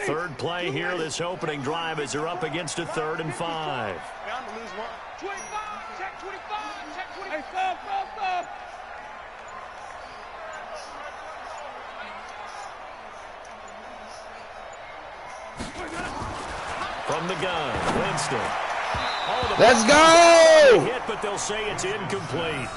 Third play here, this opening drive, as they're up against a 3rd and 5. Bound to lose one. 25, check 25, check 25. Hey, stop. From the gun, Winston. Oh, let's go! Hit, but they'll say it's incomplete.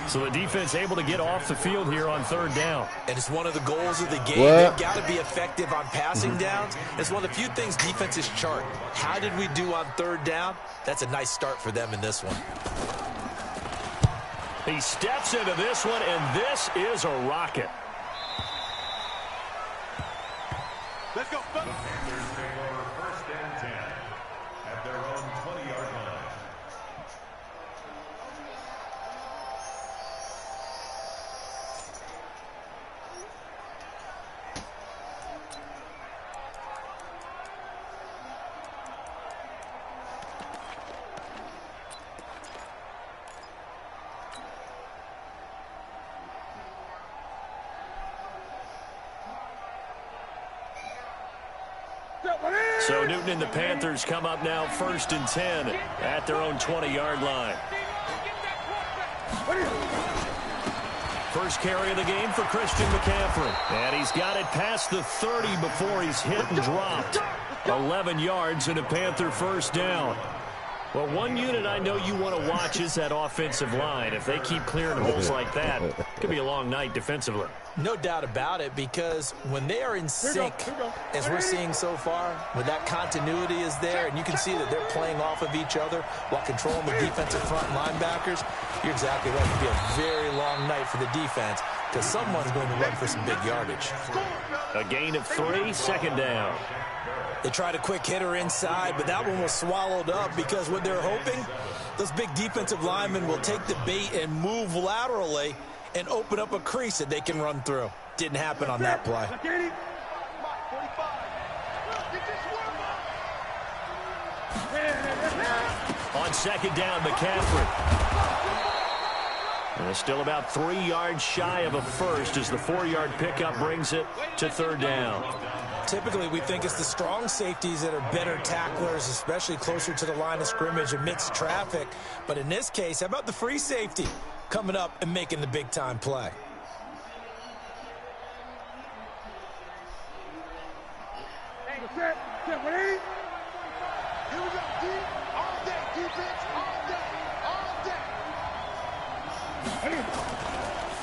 So the defense able to get off the field here on 3rd down. And it's one of the goals of the game. They've got to be effective on passing downs. It's one of the few things defenses chart. How did we do on 3rd down? That's a nice start for them in this one. He steps into this one, and this is a rocket. Let's go. The Panthers take over 1st and 10 at their own 20-yard line. So Newton and the Panthers come up now 1st and 10 at their own 20-yard line. First carry of the game for Christian McCaffrey. And he's got it past the 30 before he's hit and dropped. 11 yards and a Panther 1st down. Well, one unit I know you want to watch is that offensive line. If they keep clearing holes like that, it could be a long night defensively. No doubt about it, because when they are in sync, as we're seeing so far, when that continuity is there, and you can see that they're playing off of each other while controlling the defensive front linebackers, you're exactly right. It'll be a very long night for the defense, because someone's going to run for some big yardage. A gain of 3, 2nd down. They tried a quick hitter inside, but that one was swallowed up because what they're hoping, those big defensive linemen will take the bait and move laterally and open up a crease that they can run through. Didn't happen on that play. On 2nd down, McCaffrey. And it's still about 3 yards shy of a first as the 4-yard pickup brings it to 3rd down. Typically, we think it's the strong safeties that are better tacklers, especially closer to the line of scrimmage amidst traffic. But in this case, how about the free safety coming up and making the big-time play?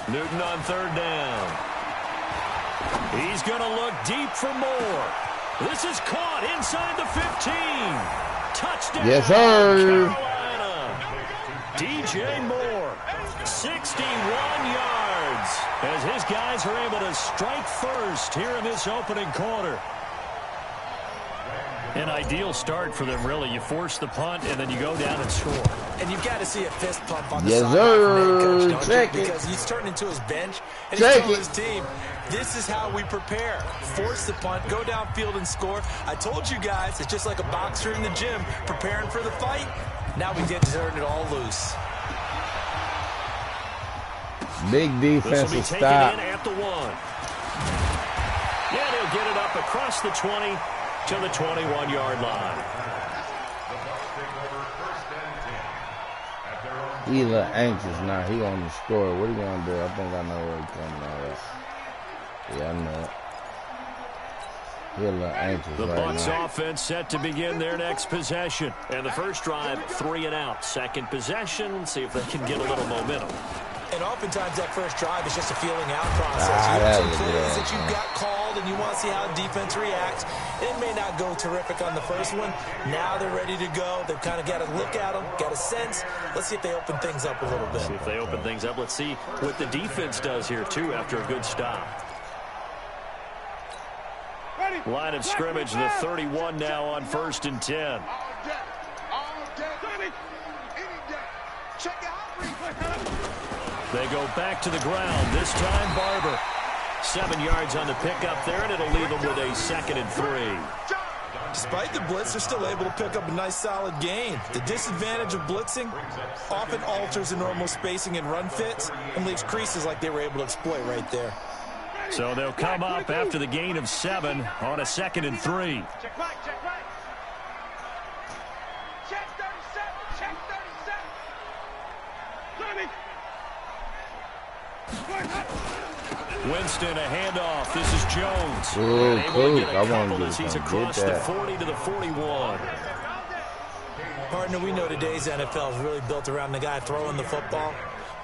Newton on 3rd down. He's going to look deep for more. This is caught inside the 15. Touchdown, yes, sir. Carolina. DJ Moore, 61 yards, as his guys are able to strike first here in this opening quarter. An ideal start for them, really. You force the punt, and then you go down and score. And you've got to see a fist pump on the yes, sideline from the head coach, don't check you? it. Because he's turned into his bench, and check he's telling it. his team, this is how we prepare. Force the punt, go downfield and score. I told you guys, it's just like a boxer in the gym preparing for the fight. Now we get to turn it all loose. Big defensive This will be stop. taken in at the 1. Yeah, they'll get it up across the 20 to the 21-yard line. He a little anxious now. He on the score. What are you going to do? I think I know where he's coming out of. Yeah, I know it. He a little anxious The right Bucs now. offense set to begin their next possession. And the first drive, 3 and out. Second possession, see if they can get a little momentum. And oftentimes that first drive is just a feeling out process. Ah, You have some that was plays good. that you've got called and you want to see how the defense reacts. It may not go terrific on the first one. Now they're ready to go. They've kind of got to look at them, got a sense. Let's see if they open things up a little bit. See if they open things up. Let's see what the defense does here, too, after a good stop. Line of scrimmage, the 31 now on 1st and 10. They go back to the ground. This time, Barber. 7 yards on the pickup there, and it'll leave them with a 2nd and 3. Despite the blitz, they're still able to pick up a nice, solid gain. The disadvantage of blitzing often alters the normal spacing and run fits and leaves creases like they were able to exploit right there. So they'll come up after the gain of 7 on a 2nd and 3. Check right, check right. Check 37, check 37. Winston, a handoff. This is Jones. Ooh, Able to cool. get a I couple wanted as to he's get across the that. 40 to the 41. Partner, we know today's NFL is really built around the guy throwing the football.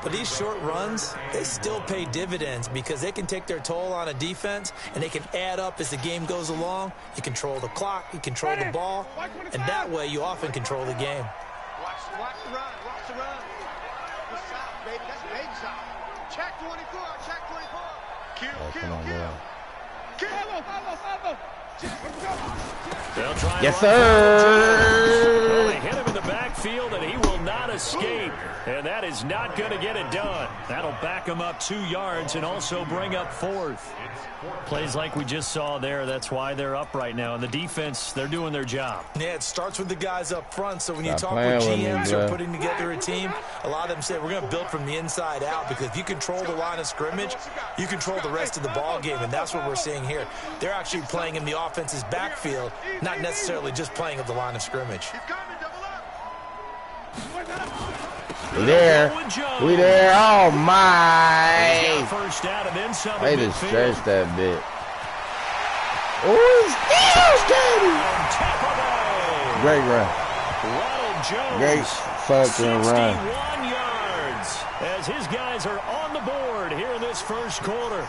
But these short runs, they still pay dividends because they can take their toll on a defense, and they can add up as the game goes along. You control the clock, you control the ball, and that way you often control the game. Watch the run, watch the run. Good stop, baby, that's a big stop. Check 24, check 24. Kill, Come on, kill. man. Follow. They'll try Yes, and run sir. Well, they hit him in the backfield, and he will not escape. And that is not going to get it done. That'll back him up 2 yards and also bring up 4th. Plays like we just saw there. That's why they're up right now. And the defense, they're doing their job. Yeah, it starts with the guys up front. So when you Stop talk with playing with me, GMs who are bro. putting together a team, a lot of them say we're going to build from the inside out because if you control the line of scrimmage, you control the rest of the ball game, and that's what we're seeing here. They're actually playing in the offense's backfield, not necessarily just playing at the line of scrimmage. We there. We there. Oh, He's got my. a first down and then some. They in just midfield. stretched that bit. Oh, he's steady. On Tampa Bay. Great run. Ronald Jones. Great fucking 61 run. yards as his guys are on the board here in this first quarter.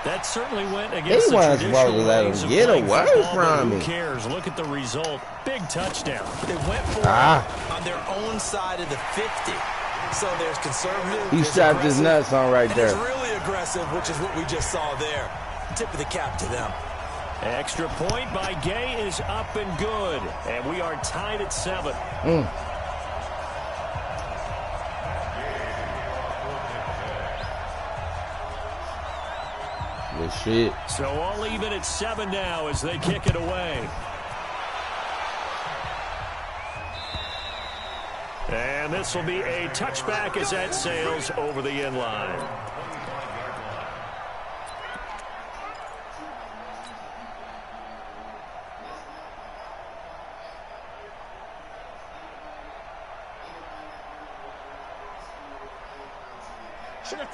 That certainly went against He the wasn't supposed traditional to let ways him of get playing away football, but from who me. cares? Look at the result. Big touchdown. They went for it on their own side of the 50. So there's conservative. He there's strapped his aggressive, nuts on right and it's there. really aggressive, which is what we just saw there. Tip of the cap to them. Extra point by Gay is up and good. And we are tied at 7. Good shit. So all even at 7 now as they kick it away. And this will be a touchback as that sails over the end line.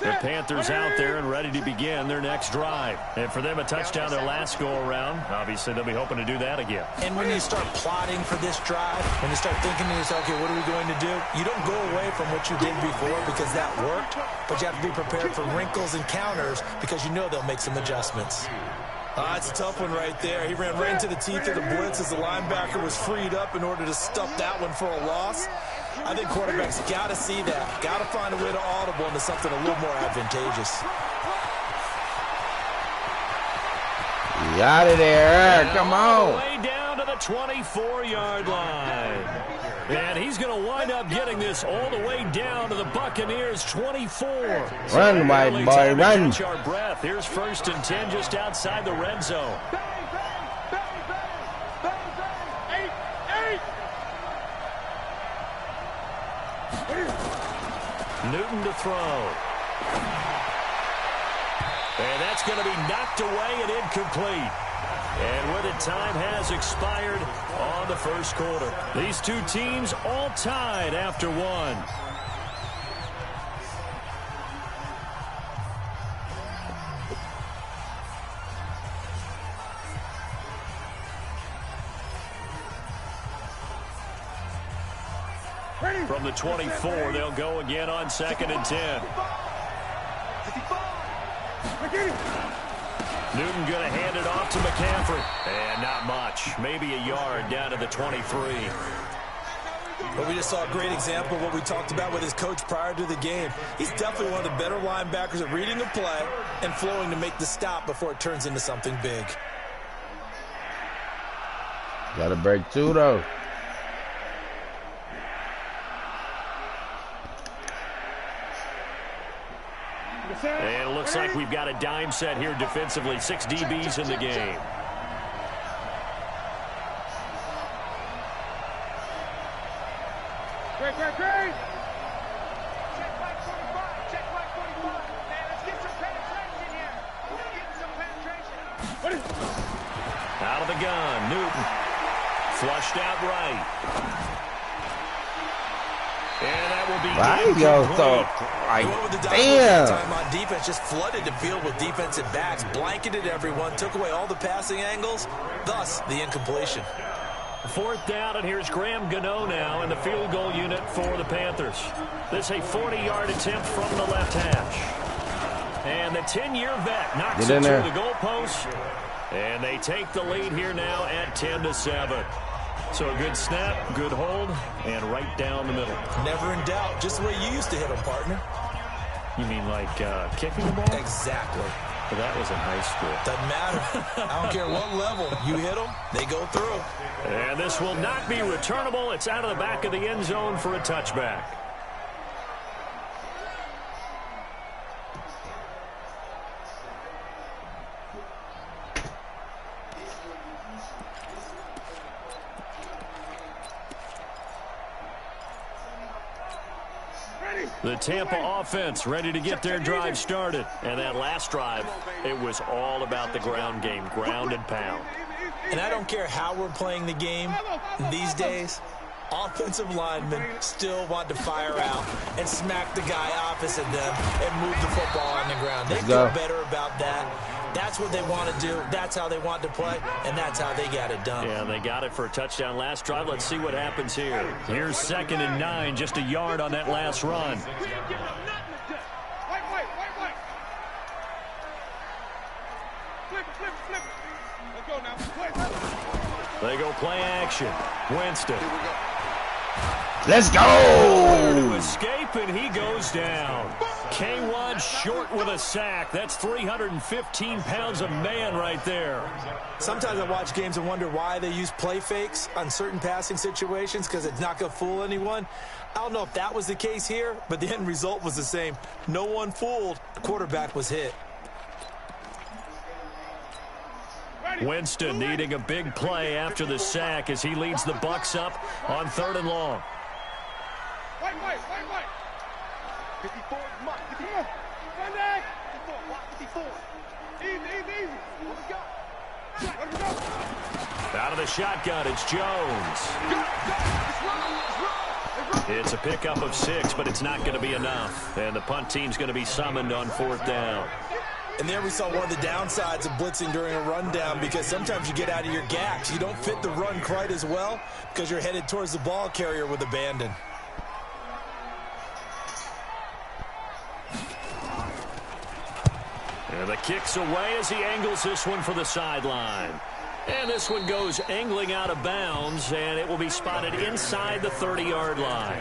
The Panthers out there and ready to begin their next drive. And for them, a touchdown their last go-around. Obviously, they'll be hoping to do that again. And when you start plotting for this drive, when you start thinking to yourself, okay, what are we going to do? You don't go away from what you did before because that worked, but you have to be prepared for wrinkles and counters because you know they'll make some adjustments. It's a tough one right there. He ran right into the teeth of the blitz as the linebacker was freed up in order to stuff that one for a loss. I think quarterbacks got to see that. Got to find a way to audible into something a little more advantageous. You out of there. Come All the on. way down to the 24-yard line. And he's going to wind up getting this all the way down to the Buccaneers' 24. Run, white Barely boy, time to run. catch our breath. Here's 1st and 10 just outside the red zone. Newton to throw. And that's going to be knocked away and incomplete. And with it, time has expired on the first quarter. These two teams all tied after 1. From the 24, they'll go again on 2nd and 10. Newton going to hand it off to McCaffrey. And not much. Maybe a yard down to the 23. But we just saw a great example of what we talked about with his coach prior to the game. He's definitely one of the better linebackers at reading the play and flowing to make the stop before it turns into something big. Got to break 2, though. And it looks like we've got a dime set here defensively. 6 DBs in the game. Great. Check right 45. Check right 45. Man, let's get some penetration. the gun, Newton. Flushed out right. And that will be damn. Timeout defense just flooded the field with defensive backs, blanketed everyone, took away all the passing angles, thus the incompletion. 4th down, and here's Graham Gano now in the field goal unit for the Panthers. This is a 40-yard attempt from the left hash. And the 10-year vet knocks it through the goalpost. And they take the lead here now at 10-7. So a good snap, good hold, and right down the middle. Never in doubt. Just the way you used to hit them, partner. You mean like kicking the ball? Exactly. Well, that was in high school. Doesn't matter. I don't care what level. You hit them, they go through. And this will not be returnable. It's out of the back of the end zone for a touchback. The Tampa offense ready to get their drive started. And that last drive, it was all about the ground game, ground and pound. And I don't care how we're playing the game these days, offensive linemen still want to fire out and smack the guy opposite them and move the football on the ground. They feel better about that. That's what they want to do. That's how they want to play, and that's how they got it done. Yeah, they got it for a touchdown last drive. Let's see what happens here. Here's 2nd and 9, just a yard on that last run. They go play action. Winston. Let's go! To escape, and he goes down. K1 short with a sack. That's 315 pounds of man right there. Sometimes I watch games and wonder why they use play fakes on certain passing situations, because it's not going to fool anyone. I don't know if that was the case here, but the end result was the same. No one fooled. The quarterback was hit. Winston needing a big play after the sack as he leads the Bucs up on 3rd and long. 54, Mike, 54. Sunday. 54, 54. Easy. Let me go. Out of the shotgun, it's Jones. It's a pickup of 6, but it's not going to be enough. And the punt team's going to be summoned on 4th down. And there we saw one of the downsides of blitzing during a rundown, because sometimes you get out of your gaps. You don't fit the run quite as well because you're headed towards the ball carrier with abandon. And the kick's away as he angles this one for the sideline. And this one goes angling out of bounds, and it will be spotted inside the 30-yard line.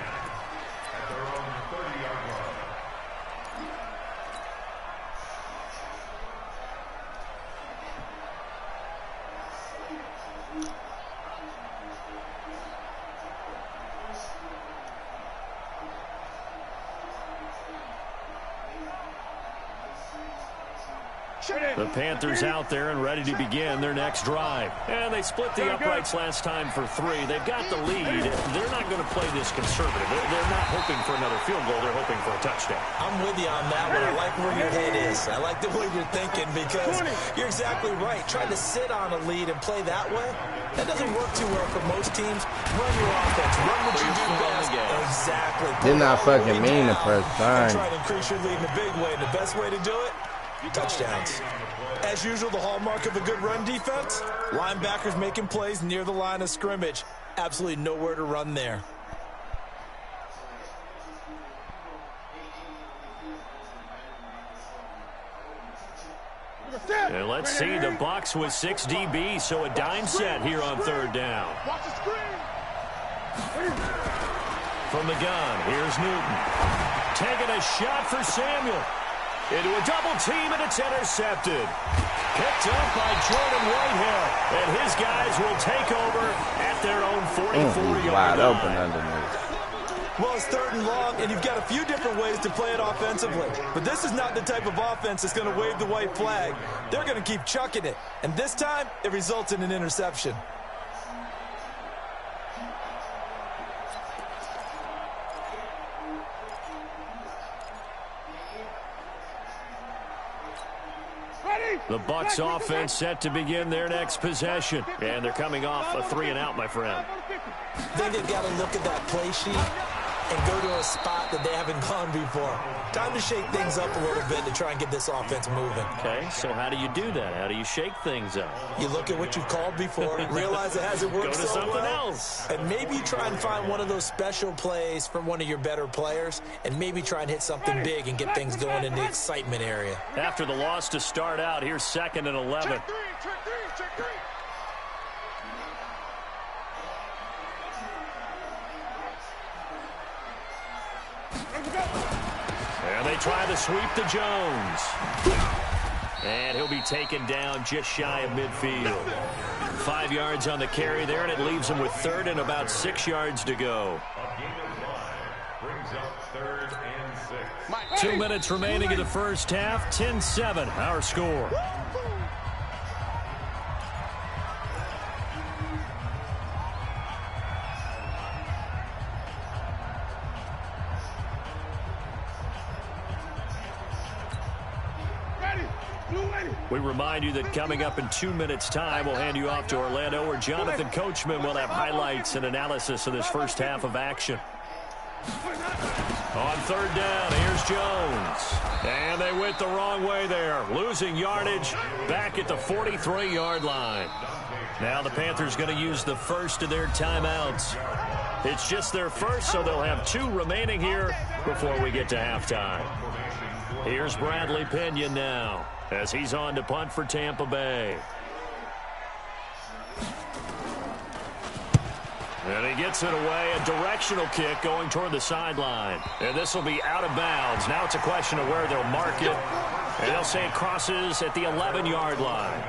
The Panthers out there and ready to begin their next drive. And they split the uprights last time for 3. They've got the lead. They're not going to play this conservative. They're not hoping for another field goal. They're hoping for a touchdown. I'm with you on that one. I like where your head is. I like the way you're thinking, because you're exactly right. Trying to sit on a lead and play that way, that doesn't work too well for most teams. Run your offense. Run what you do best. Exactly. Did not fucking mean the first time. Try to increase your lead in a big way. And the best way to do it, touchdowns. As usual, the hallmark of a good run defense, linebackers making plays near the line of scrimmage. Absolutely nowhere to run there. And let's see, the Bucs with 6 DBs, so a dime set here on 3rd down. From the gun, here's Newton. Taking a shot for Samuel. Into a double team, and it's intercepted. Picked up by Jordan Whitehead. And his guys will take over at their own 44-yard wide line. open underneath. Well, it's 3rd and long, and you've got a few different ways to play it offensively. But this is not the type of offense that's going to wave the white flag. They're going to keep chucking it. And this time, it results in an interception. The Bucs offense set to begin their next possession. And thee coming off a 3-and-out, my friend. I think they've got to look at that play sheet and go to a spot that they haven't gone before. Time to shake things up a little bit to try and get this offense moving. Okay, so how do you do that? How do you shake things up? You look at what you've called before, realize it hasn't worked Go to so something well, else. and maybe try and find one of those special plays from one of your better players, and maybe try and hit something big and get things going in the excitement area. After the loss to start out, here's 2nd and 11. Check three, check three, check three. And they try to sweep to Jones. And he'll be taken down just shy of midfield. 5 yards on the carry there, and it leaves him with 3rd and about 6 yards to go. A gain of 5 brings up 3rd and 6. 2 minutes remaining in the first half. 10-7, our score. We remind you that coming up in 2 minutes' time, we'll hand you off to Orlando, where Jonathan Coachman will have highlights and analysis of this first half of action. On 3rd down, here's Jones. And they went the wrong way there, losing yardage back at the 43-yard line. Now the Panthers going to use the first of their timeouts. It's just their first, so they'll have 2 remaining here before we get to halftime. Here's Bradley Pinion now, as he's on to punt for Tampa Bay. And he gets it away, a directional kick going toward the sideline. And this will be out of bounds. Now it's a question of where they'll mark it. And they'll say it crosses at the 11-yard line.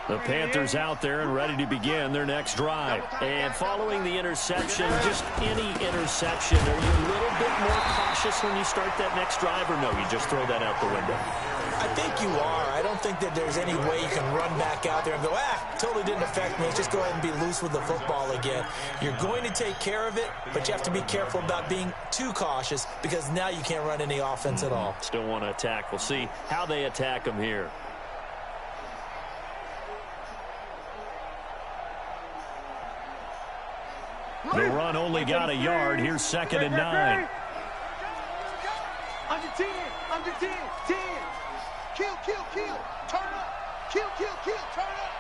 The Panthers out there and ready to begin their next drive. And following the interception, just any interception, are you a little bit more cautious when you start that next drive, or no, you just throw that out the window? I think you are. I don't think that there's any way you can run back out there and go, totally didn't affect me. Let's just go ahead and be loose with the football again. You're going to take care of it, but you have to be careful about being too cautious, because now you can't run any offense at all. Still want to attack. We'll see how they attack them here. The run only got a yard. Here's 2nd and 9. Under 10, under 10, 10. Kill, kill, kill. Turn up. Kill, kill, kill. Turn up.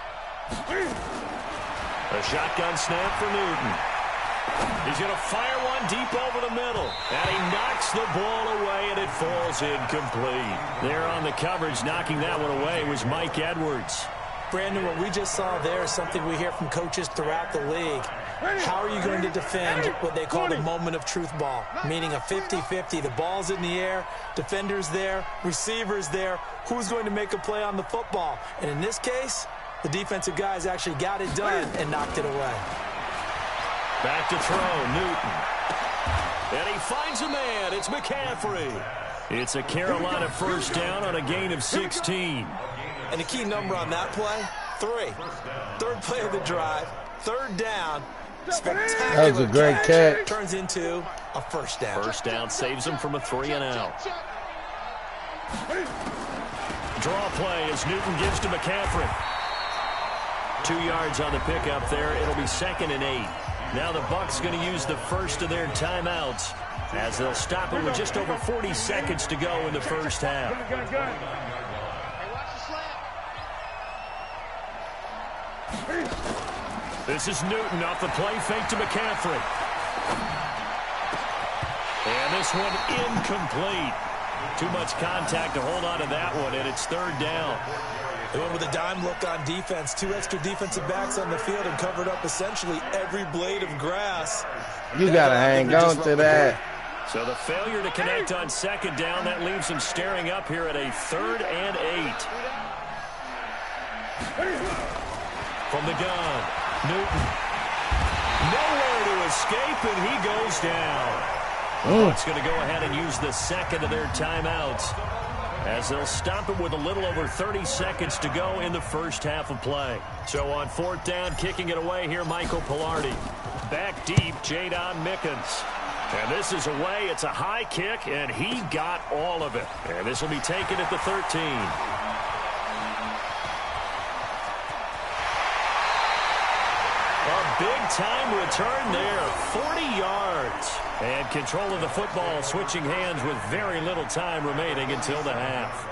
A shotgun snap for Newton. He's going to fire one deep over the middle. And he knocks the ball away, and it falls incomplete. There on the coverage, knocking that one away, was Mike Edwards. Brandon, what we just saw there is something we hear from coaches throughout the league. How are you going to defend what they call the moment of truth ball, meaning a 50-50? The ball's in the air, defenders there, receivers there. Who's going to make a play on the football? And in this case, the defensive guys actually got it done and knocked it away. Back to throw, Newton. And he finds a man. It's McCaffrey. It's a Carolina first down on a gain of 16. And the key number on that play, 3. 3rd play of the drive, 3rd down. Spectacular. That was a great catch. Turns into a first down. First down saves him from a 3-and-out. Draw play as Newton gives to McCaffrey. 2 yards on the pickup there. It'll be 2nd and 8. Now the Bucs going to use the first of their timeouts, as they'll stop it with just over 40 seconds to go in the first half. This is Newton off the play fake to McCaffrey. And this one incomplete. Too much contact to hold on to that one, and it's 3rd down. They went with a dime look on defense. 2 extra defensive backs on the field and covered up essentially every blade of grass. You got to hang on to that. So the failure to connect on 2nd down, that leaves him staring up here at a 3rd and 8. From the gun, Newton. Nowhere to escape, and he goes down. Bucs going to go ahead and use the 2nd of their timeouts, as they'll stop it with a little over 30 seconds to go in the first half of play. So on 4th down, kicking it away here, Michael Pilardi. Back deep, Jadon Mickens. And this is away. It's a high kick, and he got all of it. And this will be taken at the 13. A big-time return there, 40 yards. And control of the football, switching hands with very little time remaining until the half.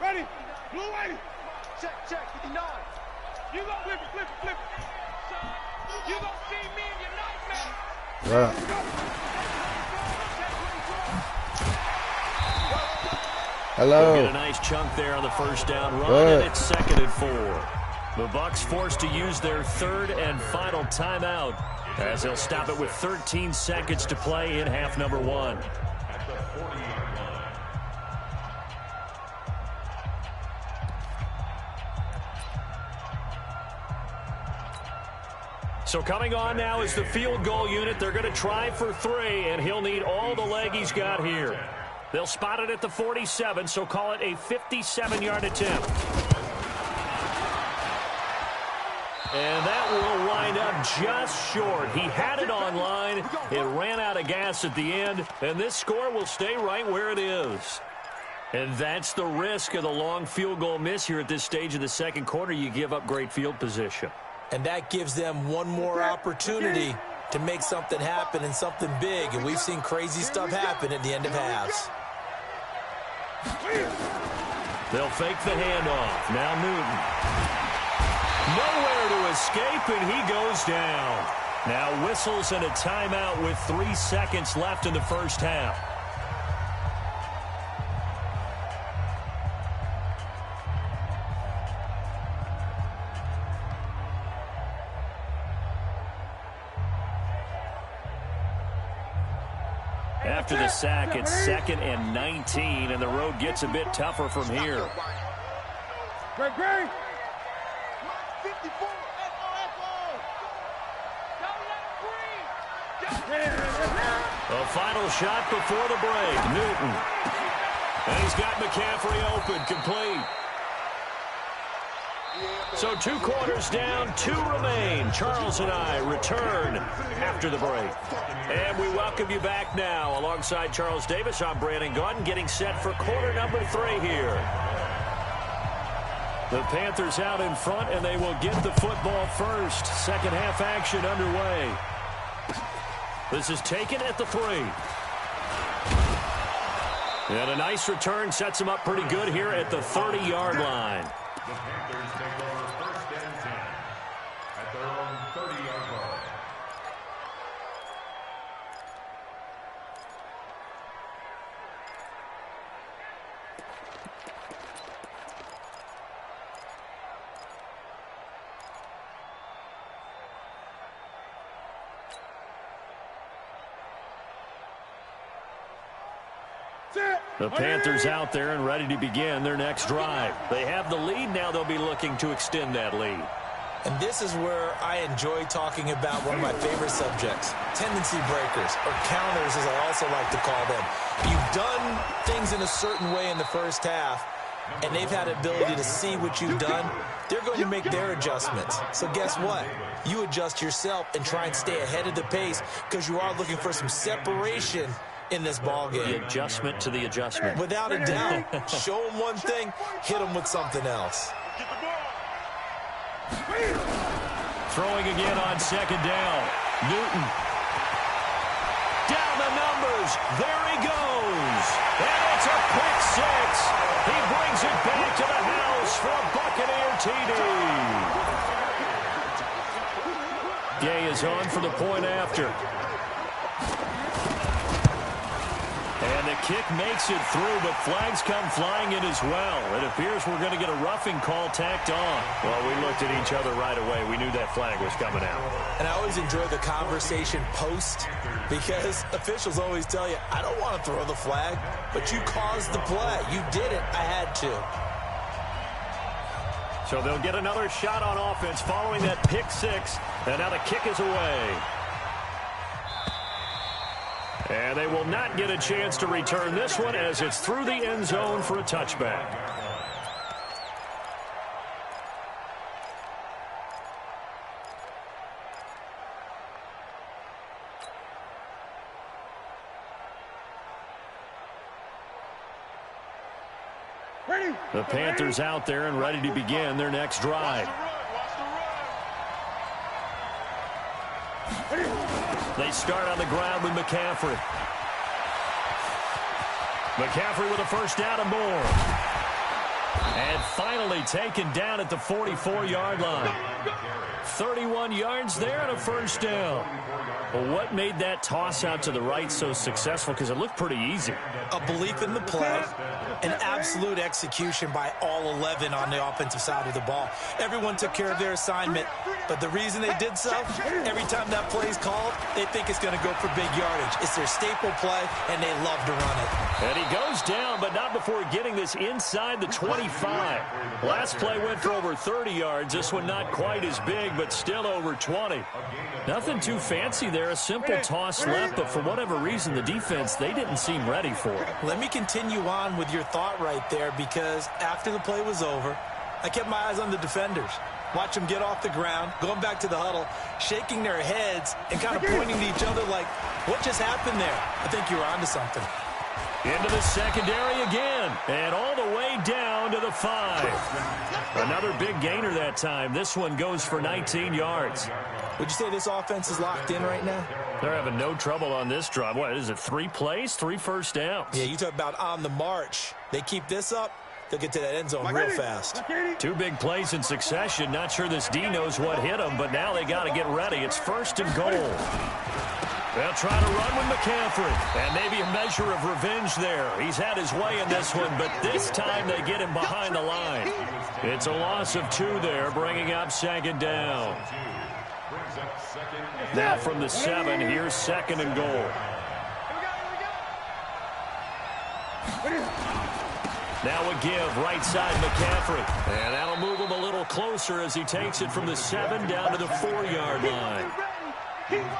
Ready? Blue way. Check, 59. You go flip it. You gonna see me in your nightmare. Hello. They'll get a nice chunk there on the first down run, and it's 2nd and 4. The Bucs forced to use their 3rd and final timeout as they'll stop it with 13 seconds to play in half number 1. So coming on now is the field goal unit. They're going to try for 3, and he'll need all the leg he's got here. They'll spot it at the 47, so call it a 57-yard attempt. And that will wind up just short. He had it on line. It ran out of gas at the end, and this score will stay right where it is. And that's the risk of the long field goal miss here at this stage of the second quarter. You give up great field position. And that gives them one more opportunity to make something happen and something big. And we've seen crazy stuff happen at the end of halves. They'll fake the handoff. Now Newton. Nowhere to escape, and he goes down. Now whistles and a timeout with 3 seconds left in the first half. After the sack, it's 2nd and 19, and the road gets a bit tougher from here. Great. A final shot before the break. Newton. And he's got McCaffrey open, complete. So 2 quarters down, 2 remain. Charles and I return after the break. And we welcome you back now. Alongside Charles Davis, I'm Brandon Gaudin, getting set for quarter number 3 here. The Panthers out in front, and they will get the football first. Second half action underway. This is taken at the 3. And a nice return sets them up pretty good here at the 30-yard line. The Panthers take over 1st and 10 at their own 30-yard line. The Panthers out there and ready to begin their next drive. They have the lead. Now they'll be looking to extend that lead. And this is where I enjoy talking about one of my favorite subjects, tendency breakers, or counters as I also like to call them. You've done things in a certain way in the first half, and they've had the ability to see what you've done. They're going to make their adjustments. So guess what? You adjust yourself and try and stay ahead of the pace because you are looking for some separation in this ball game. The adjustment to the adjustment. Without a doubt. Show them one thing, hit them with something else. Throwing again on 2nd down. Newton. Down the numbers. There he goes. And it's a pick 6. He brings it back to the house for a Buccaneer TD. Gay is on for the point after. And the kick makes it through, but flags come flying in as well. It appears we're going to get a roughing call tacked on. Well, we looked at each other right away. We knew that flag was coming out. And I always enjoy the conversation post because officials always tell you, I don't want to throw the flag, but you caused the play. You did it. I had to. So they'll get another shot on offense following that pick 6, and now the kick is away. And they will not get a chance to return this one as it's through the end zone for a touchback. The Panthers out there and ready to begin their next drive. They start on the ground with McCaffrey. McCaffrey with a first down and more. And finally taken down at the 44-yard line. 31 yards there and a first down. Well, what made that toss out to the right so successful? Because it looked pretty easy. A belief in the play, an absolute execution by all 11 on the offensive side of the ball. Everyone took care of their assignment, but the reason they did so, every time that play is called, they think it's going to go for big yardage. It's their staple play, and they love to run it. And he goes down, but not before getting this inside the 25. Last play went for over 30 yards. This one not quite as big, but still over 20. Nothing too fancy there. A simple toss left, but for whatever reason, the defense, they didn't seem ready for it. Let me continue on with your thought right there, because after the play was over, I kept my eyes on the defenders. Watch them get off the ground, going back to the huddle, shaking their heads and kind of pointing to each other like, what just happened there? I think you're onto something. Into the secondary again, and all the way down to the 5. Another big gainer that time. This one goes for 19 yards. Would you say this offense is locked in right now? They're having no trouble on this drive. What is it, 3 plays, 3 first downs? Yeah, you talk about on the march. They keep this up, they'll get to that end zone real fast. 2 big plays in succession. Not sure this D knows what hit them, but now they got to get ready. It's first and goal. They'll try to run with McCaffrey, and maybe a measure of revenge there. He's had his way in this one, but this time they get him behind the line. It's a loss of 2 there, bringing up second down. Now from the 7, here's second and goal. Now a give, right side McCaffrey. And that'll move him a little closer as he takes it from the 7 down to the 4-yard line.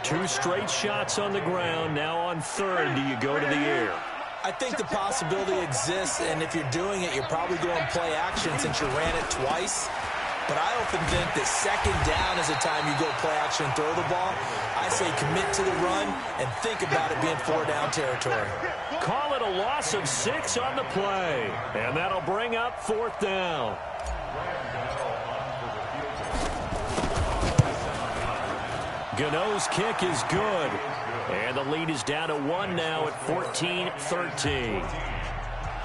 2 straight shots on the ground. Now on 3rd, do you go to the air? I think the possibility exists, and if you're doing it, you're probably going play action since you ran it twice. But I often think that second down is the time you go play action and throw the ball. I say commit to the run and think about it being 4-down territory. Call it a loss of 6 on the play. And that'll bring up 4th down. Gano's kick is good. And the lead is down to 1 now at 14-13.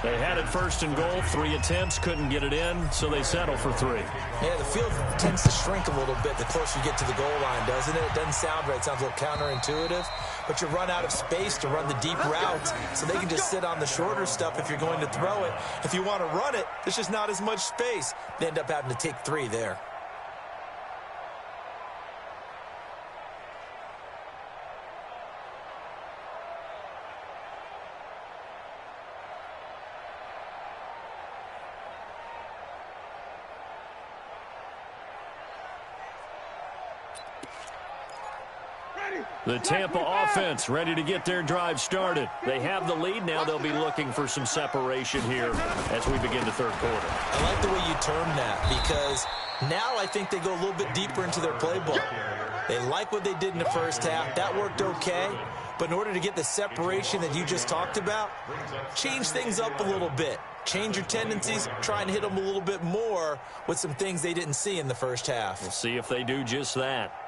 They had it first and goal, 3 attempts, couldn't get it in, so they settle for 3. Yeah, the field tends to shrink a little bit the closer you get to the goal line, doesn't it? It doesn't sound right. It sounds a little counterintuitive, but you run out of space to run the deep routes, so they can just sit on the shorter stuff if you're going to throw it. If you want to run it, there's just not as much space. They end up having to take 3 there. The Tampa offense ready to get their drive started. They have the lead. Now they'll be looking for some separation here as we begin the 3rd quarter. I like the way you term that, because now I think they go a little bit deeper into their playbook. They like what they did in the first half. That worked okay. But in order to get the separation that you just talked about, change things up a little bit. Change your tendencies, try and hit them a little bit more with some things they didn't see in the first half. We'll see if they do just that.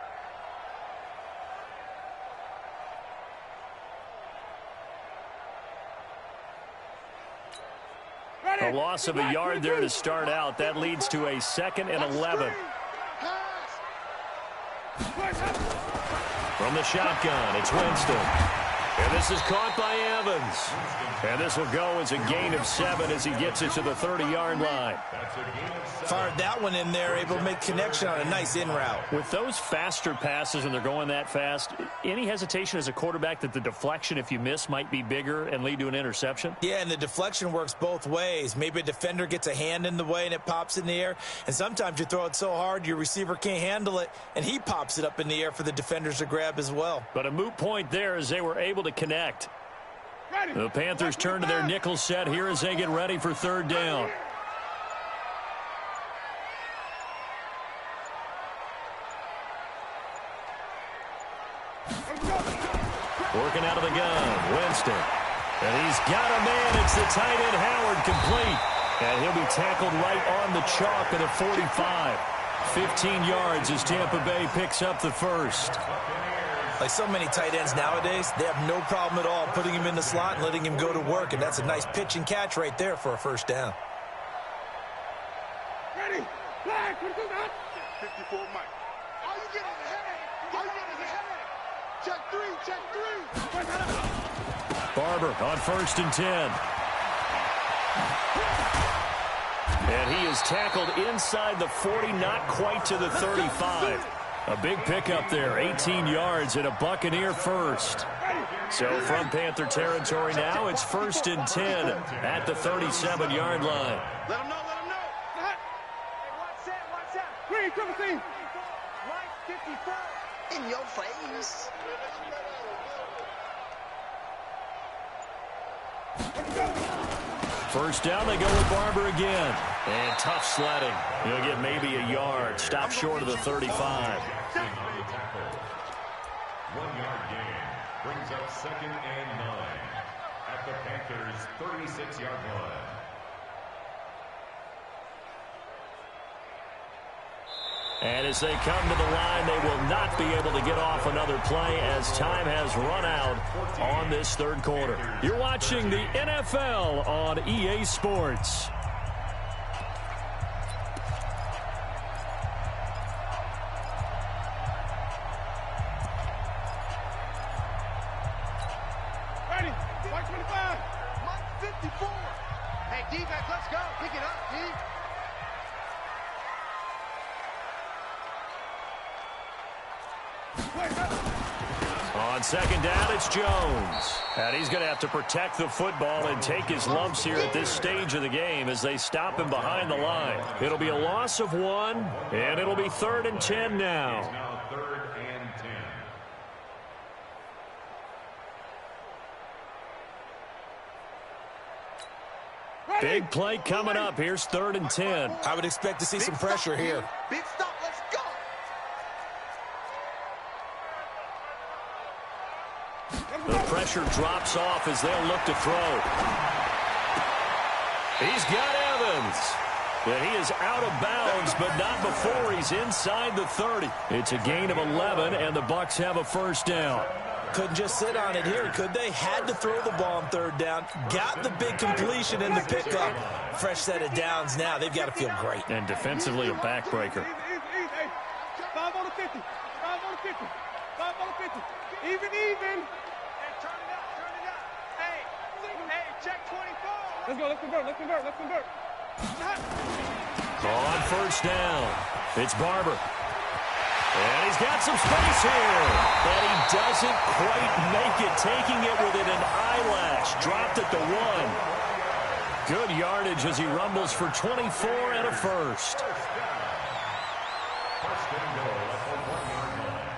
A loss of a yard there to start out. That leads to a 2nd and 11. From the shotgun, it's Winston. And this is caught by Evans. And this will go as a gain of 7 as he gets it to the 30-yard line. Fired that one in there, able to make connection on a nice in route. With those faster passes when they're going that fast, any hesitation as a quarterback that the deflection, if you miss, might be bigger and lead to an interception? Yeah, and the deflection works both ways. Maybe a defender gets a hand in the way and it pops in the air. And sometimes you throw it so hard your receiver can't handle it, and he pops it up in the air for the defenders to grab as well. But a moot point there as they were able to connect. The Panthers turn to their nickel set here as they get ready for third down. Working out of the gun, Winston. And he's got a man. It's the tight end, Howard, complete. And he'll be tackled right on the chalk of the 45. 15 yards as Tampa Bay picks up the first. Like so many tight ends nowadays, they have no problem at all putting him in the slot and letting him go to work. And that's a nice pitch and catch right there for a first down. Ready? Flag. 54, Mike. All you get is a headache. All you get is a headache. Check three. Check three. Barber on 1st and 10. And he is tackled inside the 40, not quite to the 35. A big pickup there, 18 yards and a Buccaneer first. So from Panther territory now, it's 1st and 10 at the 37-yard line. Let him know. Hey, watch that. Green, triple team. Right 54. In your face. First down, they go with Barber again. And tough sledding. He'll get maybe a yard. Stop short of the 35. 1-yard gain brings up 2nd and 9 at the Panthers' 36-yard line. And as they come to the line, they will not be able to get off another play as time has run out on this third quarter. You're watching the NFL on EA Sports. Ready? White 25. Mike 54. Hey, D-back, let's go. Pick it up, D. On 2nd down, it's Jones. And he's going to have to protect the football and take his lumps here at this stage of the game as they stop him behind the line. It'll be a loss of 1, and it'll be 3rd and 10 now. Now 3rd and 10. Big play coming up. Here's 3rd and 10. I would expect to see some pressure here. Big stop, let's go. The pressure drops off as they'll look to throw. He's got Evans. And he is out of bounds, but not before he's inside the 30. It's a gain of 11, and the Bucs have a first down. Couldn't just sit on it here, could they? Had to throw the ball on 3rd down. Got the big completion in the pickup. Fresh set of downs now. They've got to feel great. And defensively, a backbreaker. Easy. 5 on the 50. 5 on the 50. 5 on the 50. Even. Hey, turn it up. Hey, check 24. Let's convert. On 1st down, it's Barber. And he's got some space here. And he doesn't quite make it, taking it within an eyelash. Dropped at the 1. Good yardage as he rumbles for 24 and a first. First and goal at the 1-yard line.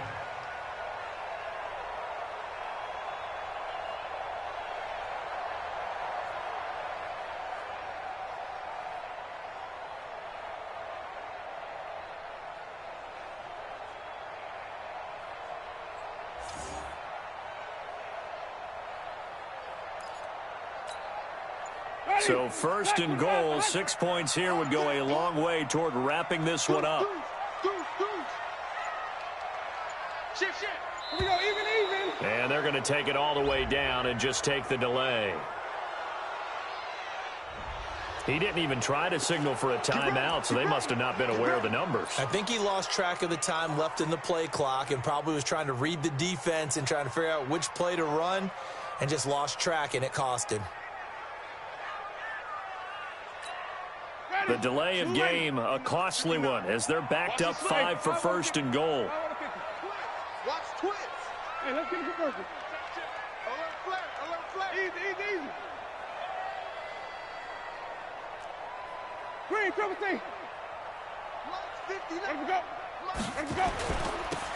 So 1st and goal, 6 points here would go a long way toward wrapping this one up. Shift. Here we go, even. And they're going to take it all the way down and just take the delay. He didn't even try to signal for a timeout, so they must have not been aware of the numbers. I think he lost track of the time left in the play clock and probably was trying to read the defense and trying to figure out which play to run and just lost track, and it cost him. The delay of game, a costly one, as they're backed up 5 for 1st and goal. Watch twits. Hey, let's get a conversion. Alert flag. Easy. Green, triple team. Let's go.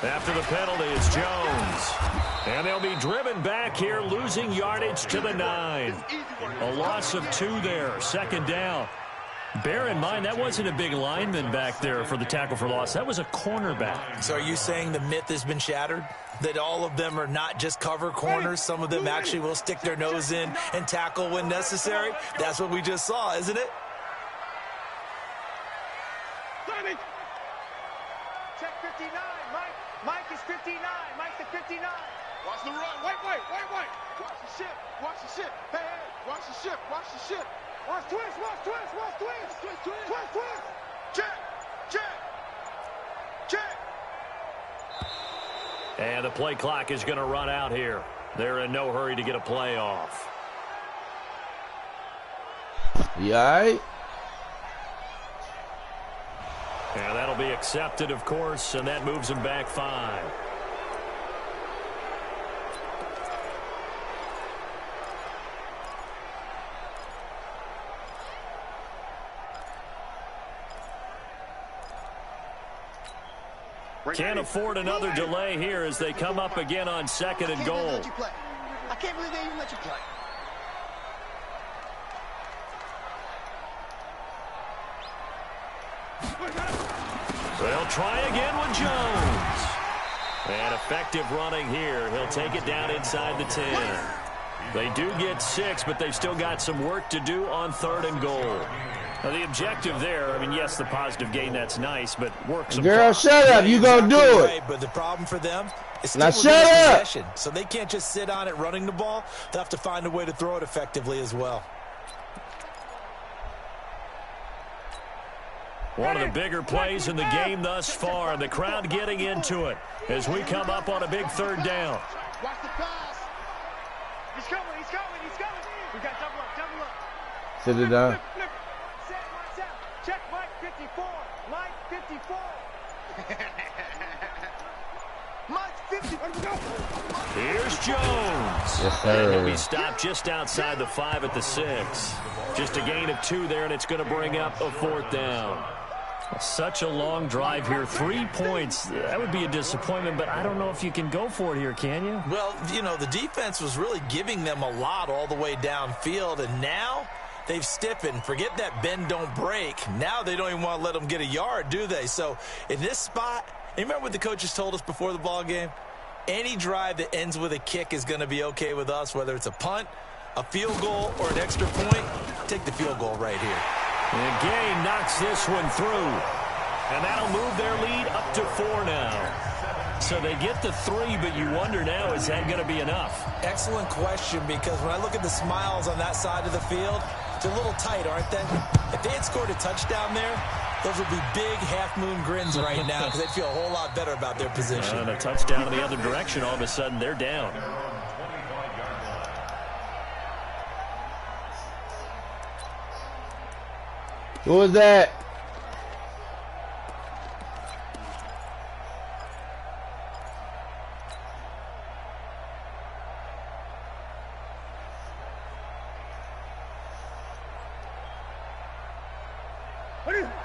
After the penalty, it's Jones. And they'll be driven back here, losing yardage to the 9. A loss of 2 there, 2nd down. Bear in mind, that wasn't a big lineman back there for the tackle for loss. That was a cornerback. So are you saying the myth has been shattered? That all of them are not just cover corners? Some of them actually will stick their nose in and tackle when necessary? That's what we just saw, isn't it? Check 59. Mike is 59. Mike's at 59. Watch the run. Wait. Watch the ship. Hey, watch the ship. Watch twist. Check. And the play clock is going to run out here. They're in no hurry to get a play off. You all right? And that'll be accepted, of course, and that moves him back 5. Can't afford another delay here as they come up again on 2nd and goal. I can't believe they even let you play. They'll try again with Jones. And effective running here. He'll take it down inside the 10. They do get 6, but they've still got some work to do on 3rd and goal. Now, the objective there, I mean, yes, the positive gain, that's nice, but work some Girl, clock. shut up. You gonna do it. Right, but the problem for them is Now still shut up. possession. So they can't just sit on it running the ball. They'll have to find a way to throw it effectively as well. One of the bigger plays in the game thus far. The crowd getting into it as we come up on a big 3rd down. Watch the pass. He's coming. We got double up. Sit it down. Flip. Set, watch out. Check Mike 54. Mike 54. Mike 50. Here's Jones. Yes, And he'll sir. be stopped just outside the 5 at the 6. Just a gain of 2 there, and it's going to bring up a 4th down. Such a long drive here. 3 points. That would be a disappointment, but I don't know if you can go for it here, can you? Well, you know, the defense was really giving them a lot all the way downfield, and now they've stiffened. Forget that bend, don't break. Now they don't even want to let them get a yard, do they? So in this spot, you remember what the coaches told us before the ball game? Any drive that ends with a kick is going to be okay with us, whether it's a punt, a field goal, or an extra point. Take the field goal right here. And Gay knocks this one through. And that'll move their lead up to 4 now. So they get the 3, but you wonder now, is that going to be enough? Excellent question, because when I look at the smiles on that side of the field, they're a little tight, aren't they? If they had scored a touchdown there, those would be big half-moon grins right now because they'd feel a whole lot better about their position. And a touchdown in the other direction, all of a sudden they're down. Who was that?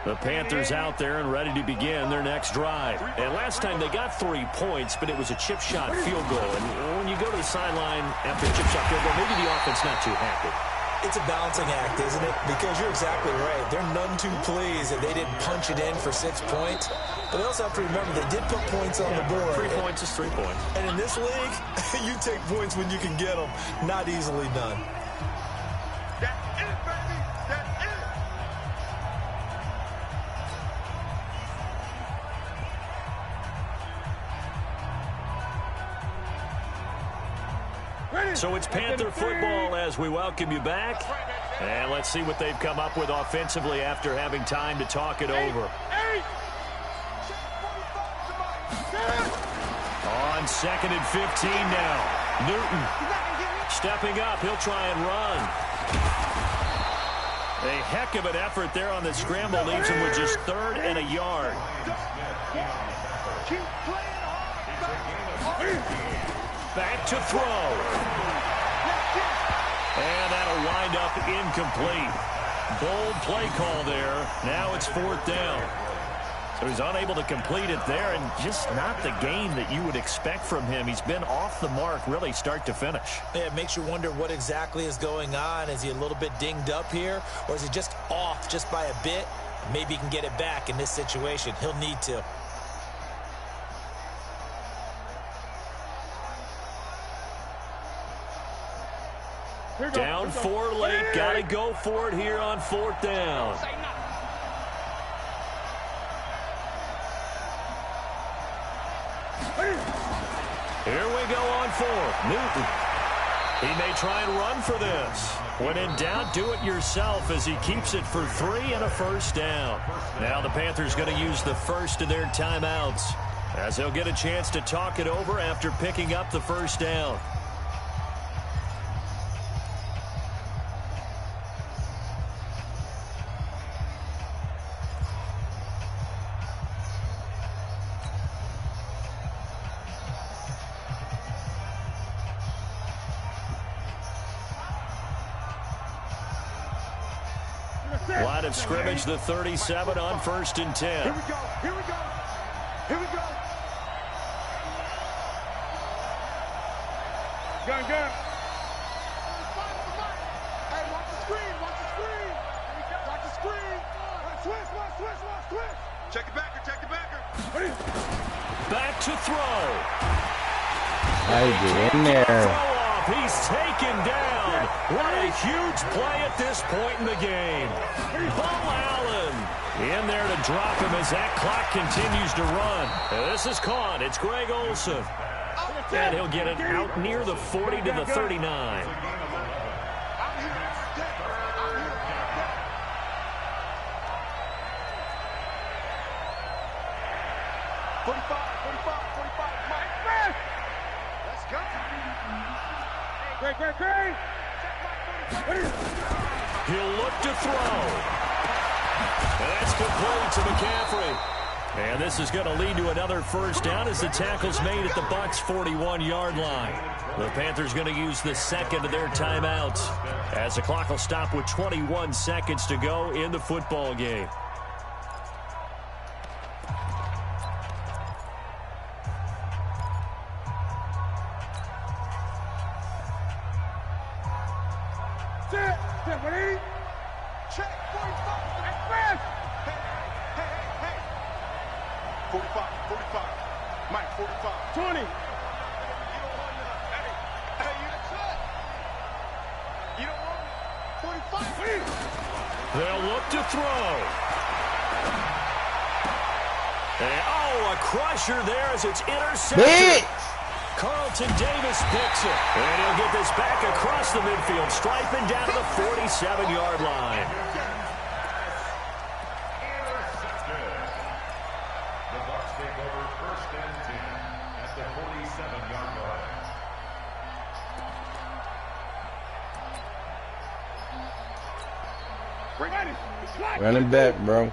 The Panthers out there and ready to begin their next drive. And last time they got 3 points, but it was a chip shot field goal. And when you go to the sideline after a chip shot field goal, maybe the offense not too happy. It's a balancing act, isn't it? Because you're exactly right. They're none too pleased that they didn't punch it in for 6 points. But they also have to remember they did put points on the board. 3 points is 3 points. And in this league, you take points when you can get them. Not easily done. That's it, baby. That's it. So it's Panther football as we welcome you back. And let's see what they've come up with offensively after having time to talk it over. On 2nd and 15 now. Newton stepping up. He'll try and run. A heck of an effort there on the scramble. Leaves him with just 3rd and a yard. Back to throw. And that'll wind up incomplete. Bold play call there. Now it's 4th down. He was unable to complete it there, and just not the game that you would expect from him. He's been off the mark really start to finish. Yeah, it makes you wonder what exactly is going on. Is he a little bit dinged up here, or is he just off just by a bit? Maybe he can get it back in this situation. He'll need to. Down 4 late. Got to go for it here on 4th down. Here we go on 4th. Newton. He may try and run for this. When in doubt, do it yourself as he keeps it for 3 and a first down. Now the Panthers going to use the first of their timeouts as they'll get a chance to talk it over after picking up the first down. Line of scrimmage, the 37 on 1st and 10. Here we go. Here we go. Here we go. Gun. Hey, watch the screen. Watch the screen. Watch the screen. Switch. Check it backer. Back to throw. How you get in there? Throw off. He's taken down. What a huge play at this point in the game. Bo Allen in there to drop him as that clock continues to run. This is caught. It's Greg Olsen. And he'll get it out near the 40 to the 39. Great. He'll look to throw. And that's complete to McCaffrey. And this is going to lead to another first down as the tackle's made at the Bucs' 41-yard line. The Panthers going to use the second of their timeouts as the clock will stop with 21 seconds to go in the football game. Check 45. Hey. 45. Mike, 45. 20. You don't want it. 45. They'll look to throw. And, a crusher there as it's intercepted. Carlton Davis picks it. And he'll get this back across the midfield, striping down to the 47-yard line. The Bucs take over 1st and 10 at the 47-yard line. Running back, bro.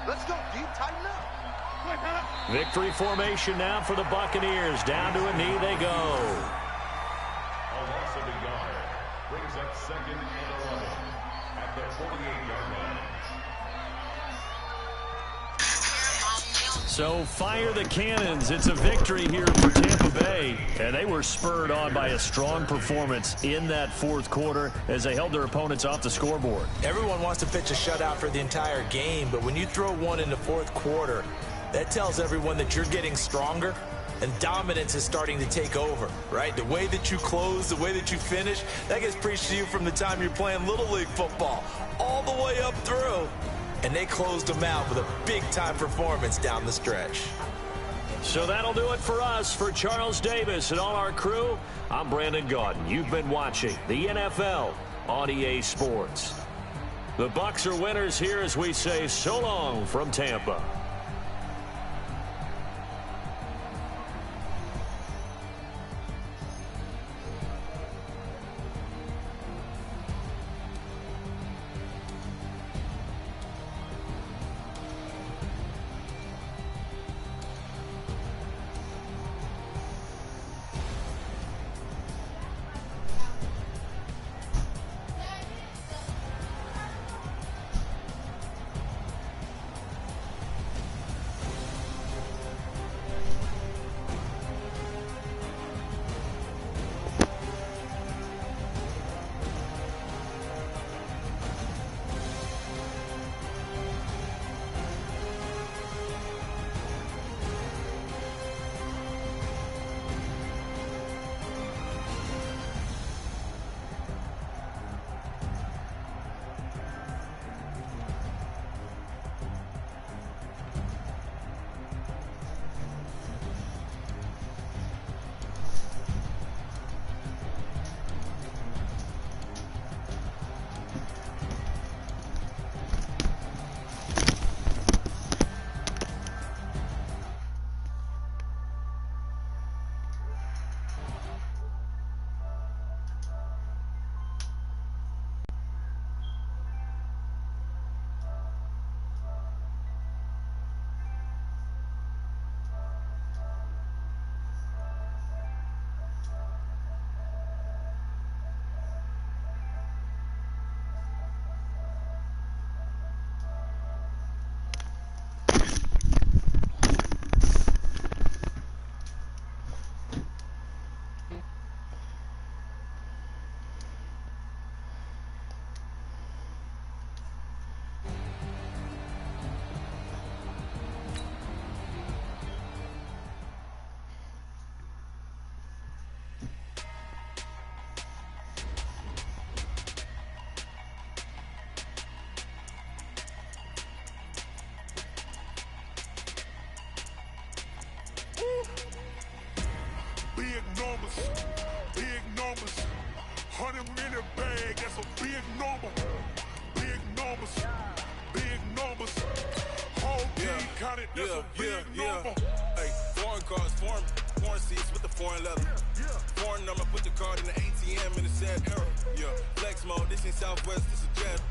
Let's go, D. Tighten up. Victory formation now for the Buccaneers. Down to a knee they go. A loss of a yard brings up 2nd and 11 at the 48-yard line. So fire the cannons. It's a victory here for Tampa Bay. And they were spurred on by a strong performance in that 4th quarter as they held their opponents off the scoreboard. Everyone wants to pitch a shutout for the entire game, but when you throw one in the 4th quarter, that tells everyone that you're getting stronger and dominance is starting to take over, right? The way that you close, the way that you finish, that gets preached to you from the time you're playing Little League football all the way up through. And they closed them out with a big-time performance down the stretch. So that'll do it for us. For Charles Davis and all our crew, I'm Brandon Gaudin. You've been watching the NFL on EA Sports. The Bucs are winners here as we say so long from Tampa. Big numbers. 100-minute bag, that's a big number. Big numbers. Big numbers. Whole team counted, that's a big number. Hey, foreign cars, foreign seats with the foreign leather. Foreign number, put the card in the ATM in the sad era. Yeah, flex mode, this ain't Southwest, this is jet.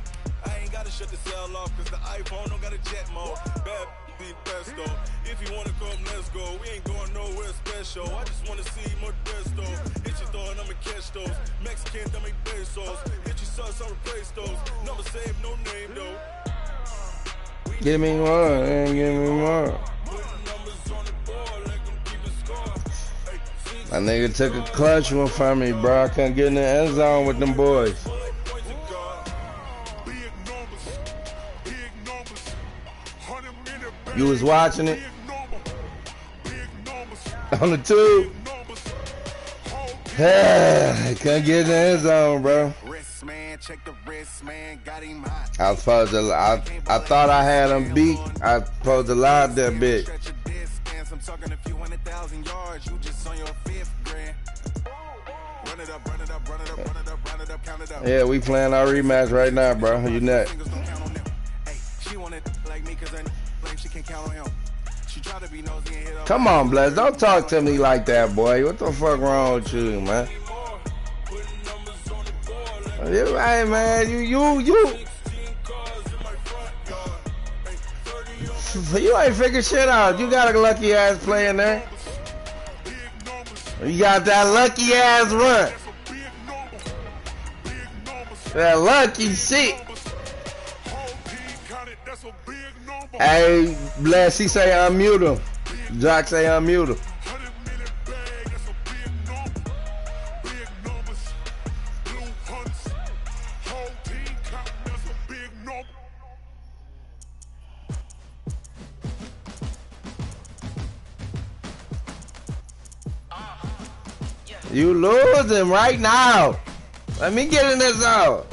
I ain't gotta shut the cell off, cause the iPhone don't got a jet mode. Bad be best though. If you wanna come, let's go. We ain't going nowhere special. I just wanna see more Modesto. Hit your throw and I'ma catch those. Mexican, that make pesos. Hit your sus, I'll replace those. Number save, no name though. Give me one, and give me more. My nigga took a clutch one from me, bro. I couldn't get in the end zone with them boys. You was watching it on the tube. Couldn't get in the end zone, bro. I was supposed to. I thought I had him beat. I was supposed to lie that bitch. I'm talking a few 100,000 yards. You just on your 5th grand. Run it up, run it up, run it up, run it up, run it up, count it up. Yeah, we playing our rematch right now, bro. You next. She wanted like me cause she can count on him. She tried to be nosy and hit up. Come on, Bless. Don't talk to me like that, boy. What the fuck wrong with you, man? You right, man. You ain't figured shit out. You got a lucky ass play in there. You got that lucky ass run. That lucky shit. Hey, Bless, he say unmute him. Jock say unmute him. You losing right now. Let me get in this zone.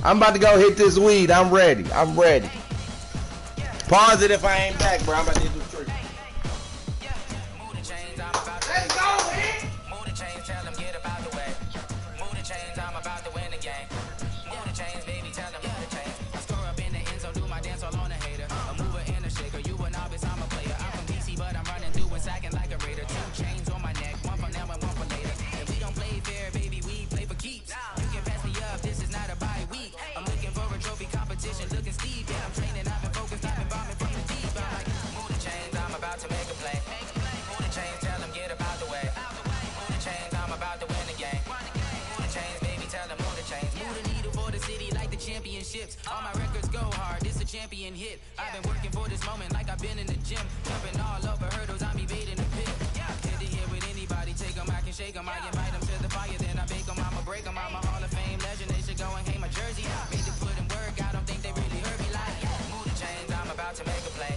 I'm about to go hit this weed. I'm ready. I'm ready. Pause it if I ain't back, bro. I'm about to do the trick. Let's go, man. Move the chains, tell them get about the way. Move the chains, I'm about to win the game. Move the chains, baby, tell them move the chains. I score up in the end zone, do my dance all on a hater. A mover and a shaker, you a novice, I'm a player. I'm from DC, but I'm running through and sacking like a raider. 2 chains on my neck, one for now and one for later. If we don't play fair, baby, we play for keeps. You can pass me up, this is not a bye week. I'm looking for a trophy competition, looking steep. Yeah, I'm training, I've been focused, I've been bombing from the deep. I'm like, move the chains, I'm about to make a play. Move the chains, tell them get about the way. Move the chains, I'm about to win the game. Move the chains, baby, tell them move the chains. Move the needle for the city like the championships. All my records go hard, this a champion hit. I've been working for this moment like I've been in the gym. Jumping all over hurdles, I'm evading the pit. Head to head with anybody, take them, I can shake them. I invite them to the fire, then I bake them, I'ma break them. I'm a Hall of Fame legend, they should go and hang my jersey. Made to put in work, I don't think they really heard me like. Move the chains, I'm about to make a play.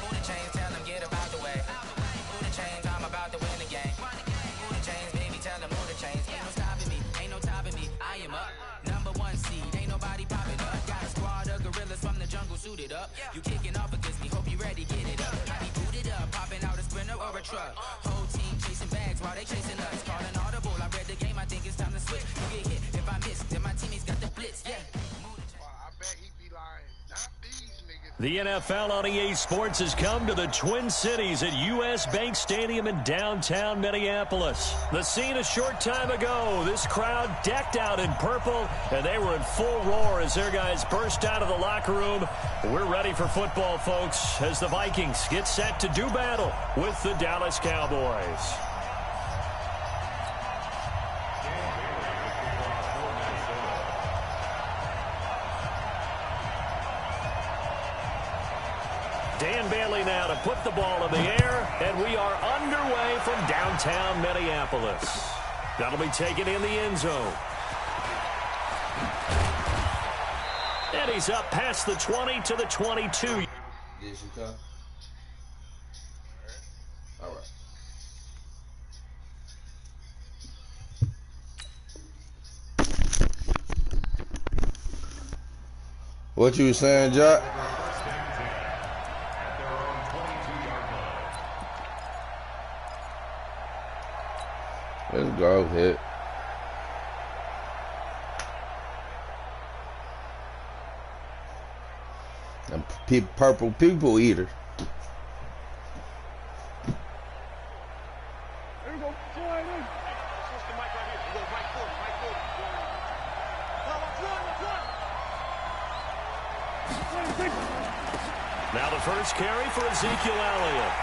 Move the chains, tell them get about the way. Move the chains, I'm about to win the game. Move the chains, baby, tell them move the chains. Ain't no stopping me, ain't no topping me. I am up, #1 seed, ain't nobody popping up. Got a squad of gorillas from the jungle suited up. You kicking off against me, hope you ready, get it up. I be booted up, popping out a sprinter or a truck. Whole team chasing bags while they chasing us. Calling audible, I read the game, I think it's time to switch. You get hit, if I miss, then my teammates got the blitz, yeah. I bet he be lying. Not these niggas. The NFL on EA Sports has come to the Twin Cities at US Bank Stadium in downtown Minneapolis. The scene a short time ago, this crowd decked out in purple, and they were in full roar as their guys burst out of the locker room. We're ready for football, folks, as the Vikings get set to do battle with the Dallas Cowboys. Dan Bailey now to put the ball in the air, and we are underway from downtown Minneapolis. That'll be taken in the end zone. And he's up past the 20 to the 22. Did you come? All right. What you saying, Jack? Let's go, hit. Them purple people eater. There we go. Slide in. Switch the mic right here. We go right forward. Right forward. Now the first carry for Ezekiel Elliott.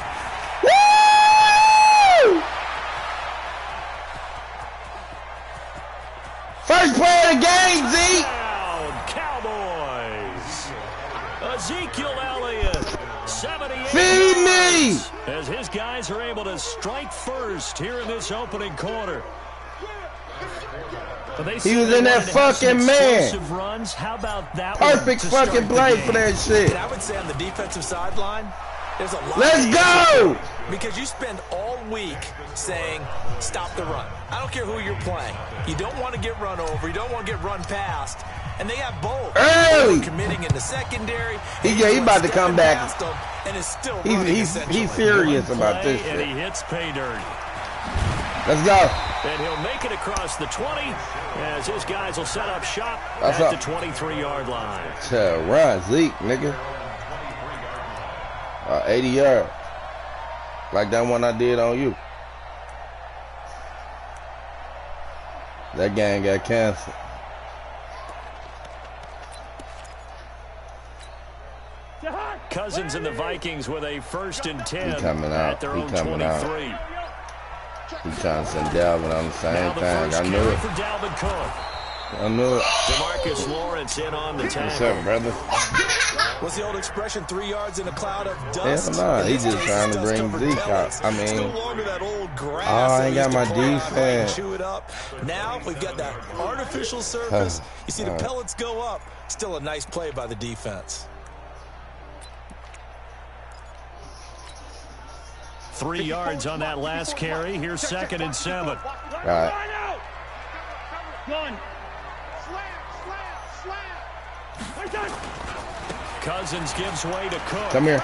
Woo! First play of the game, Zeke. Cowboys. Ezekiel Elliott, 78 Feed me. yards, as his guys are able to strike first here in this opening quarter. He was in that fucking man. Runs. How about that? Perfect fucking play for that shit. And I would say on the defensive sideline, there's a lot. Let's go! Because you spend all week saying, stop the run. I don't care who you're playing. You don't want to get run over. You don't want to get run past. And they have both. Early. Committing in the secondary. He about to come back. And is still he's serious about this and shit. he hits pay dirty. Let's go. And he'll make it across the 20 as his guys will set up shop That's at up. the 23-yard line. Run, Zeke, nigga. 80 yards. Like that one I did on you. That game got canceled. Cousins and the Vikings with a 1st and 10 He coming out. at their He own coming 23. out. He's trying to send Dalvin on the same Now the time. first I knew carry it. for Dalvin Cook. I knew it. DeMarcus Lawrence in on the What's tackle. up, brother? What's the old expression? 3 yards in a cloud of Hell dust. nah, In he this just case, trying it's to bring dust-covered Zeke pellets. out. I It's no mean, longer that old grass. I that ain't got used to my pull out and defense. chew it up. Now we've got that artificial surface. You see the pellets go up. Still a nice play by the defense. 3 yards on that last carry. Here's 2nd and 7. Right. Gun. Cousins gives way to Cook. Come here.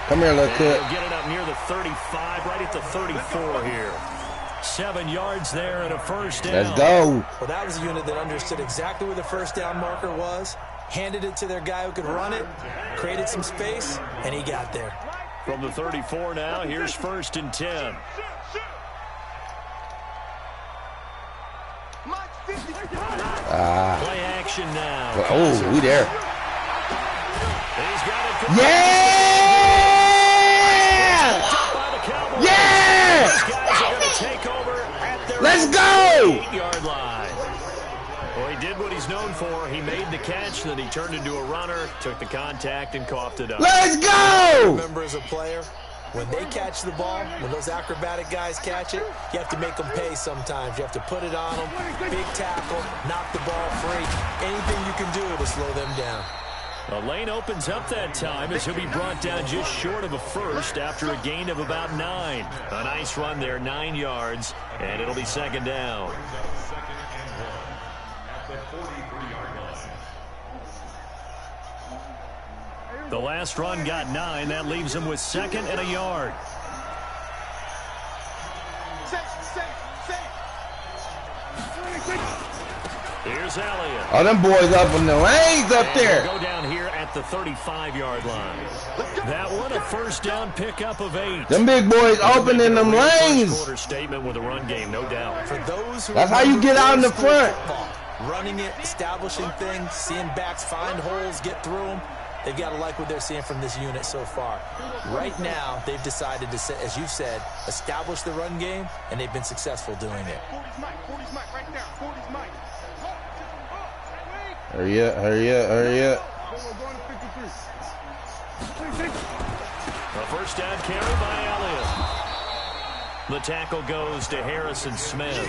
Come here, little And Cook. he'll get it up near the 35, right at the 34 here. 7 yards there and a 1st down. Let's go. Well, that was a unit that understood exactly where the first down marker was, handed it to their guy who could run it, created some space, and he got there. From the 34 now, here's 1st and 10. Play action now. Oh, we there. He's got it. Yeah! By the Cowboys. Yeah! These guys are going to take over at their Let's own go! 8-yard line. Well, he did what he's known for. He made the catch, then he turned into a runner, took the contact, and coughed it up. Let's go! Remember, as a player, when they catch the ball, when those acrobatic guys catch it, you have to make them pay sometimes. You have to put it on them, big tackle, knock the ball free. Anything you can do to slow them down. The lane opens up that time as he'll be brought down just short of a 1st after a gain of about 9. A nice run there, 9 yards, and it'll be 2nd down. The last run got 9. That leaves him with 2nd and a yard. Here's Elliott. Oh, them boys up in the lanes up And there. we'll go down here at the 35-yard line. That one, a 1st down pickup of 8. Them big boys open in them First lanes. quarter statement with a run game, no doubt. For those who That's how you get out in the front. Football, running it, establishing things, seeing backs find holes, get through them. They've got to like what they're seeing from this unit so far. Right now, they've decided to, as you said, establish the run game, and they've been successful doing it. Hurry up, hurry up, hurry up. A 1st down carry by Elliott. The tackle goes to Harrison Smith.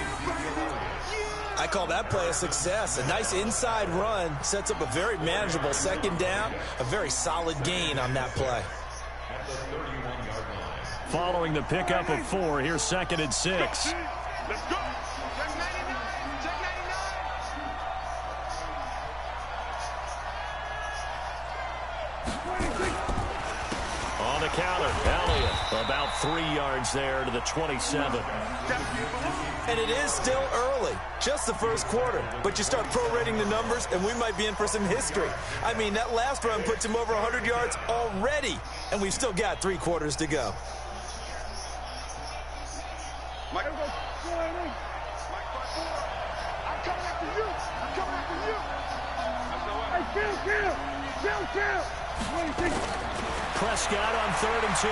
I call that play a success. A nice inside run sets up a very manageable 2nd down, a very solid gain on that play. Following the pickup of 4, here's 2nd and 6. Let's go. On the counter. Elliott about 3 yards there to the 27. And it is still early, just the first quarter. But you start prorating the numbers, and we might be in for some history. I mean, that last run puts him over 100 yards already, and we've still got 3 quarters to go. Mike, I'm coming after you. I'm coming after you. Hey, Prescott on 3rd and 2.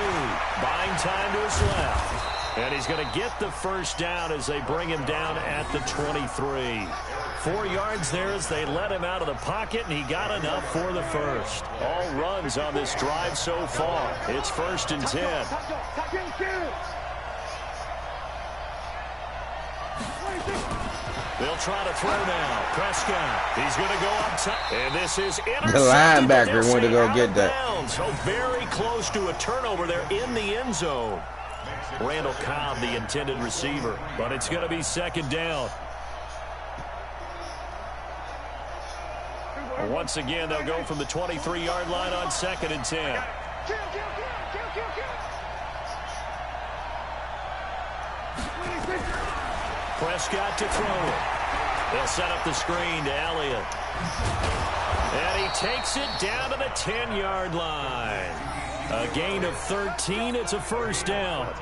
Buying time to his left. And he's going to get the first down as they bring him down at the 23. 4 yards there as they let him out of the pocket, and he got enough for the first. All runs on this drive so far. It's 1st and 10. They'll try to throw now. Prescott. He's going to go up top. And this is intercepted. The linebacker went to go get that. So very close to a turnover there in the end zone. Randall Cobb, the intended receiver. But it's going to be 2nd down. Once again, they'll go from the 23-yard line on 2nd and 10. Prescott to throw it. They'll set up the screen to Elliott. And he takes it down to the 10-yard line. A gain of 13. It's a first down.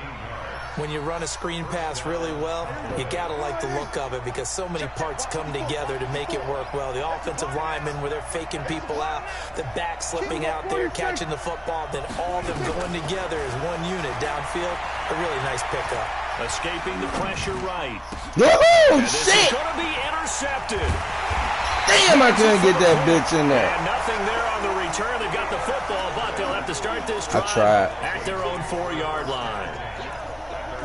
When you run a screen pass really well, you got to like the look of it because so many parts come together to make it work well. The offensive linemen, where they're faking people out, the back slipping out there, catching the football, then all of them going together as one unit downfield. A really nice pickup. Escaping the pressure right. Oh, this shit! is going to be intercepted. Damn, I couldn't get that bitch in there. And nothing there on the return. They've got the football, but they'll have to start this drive at their own 4-yard line.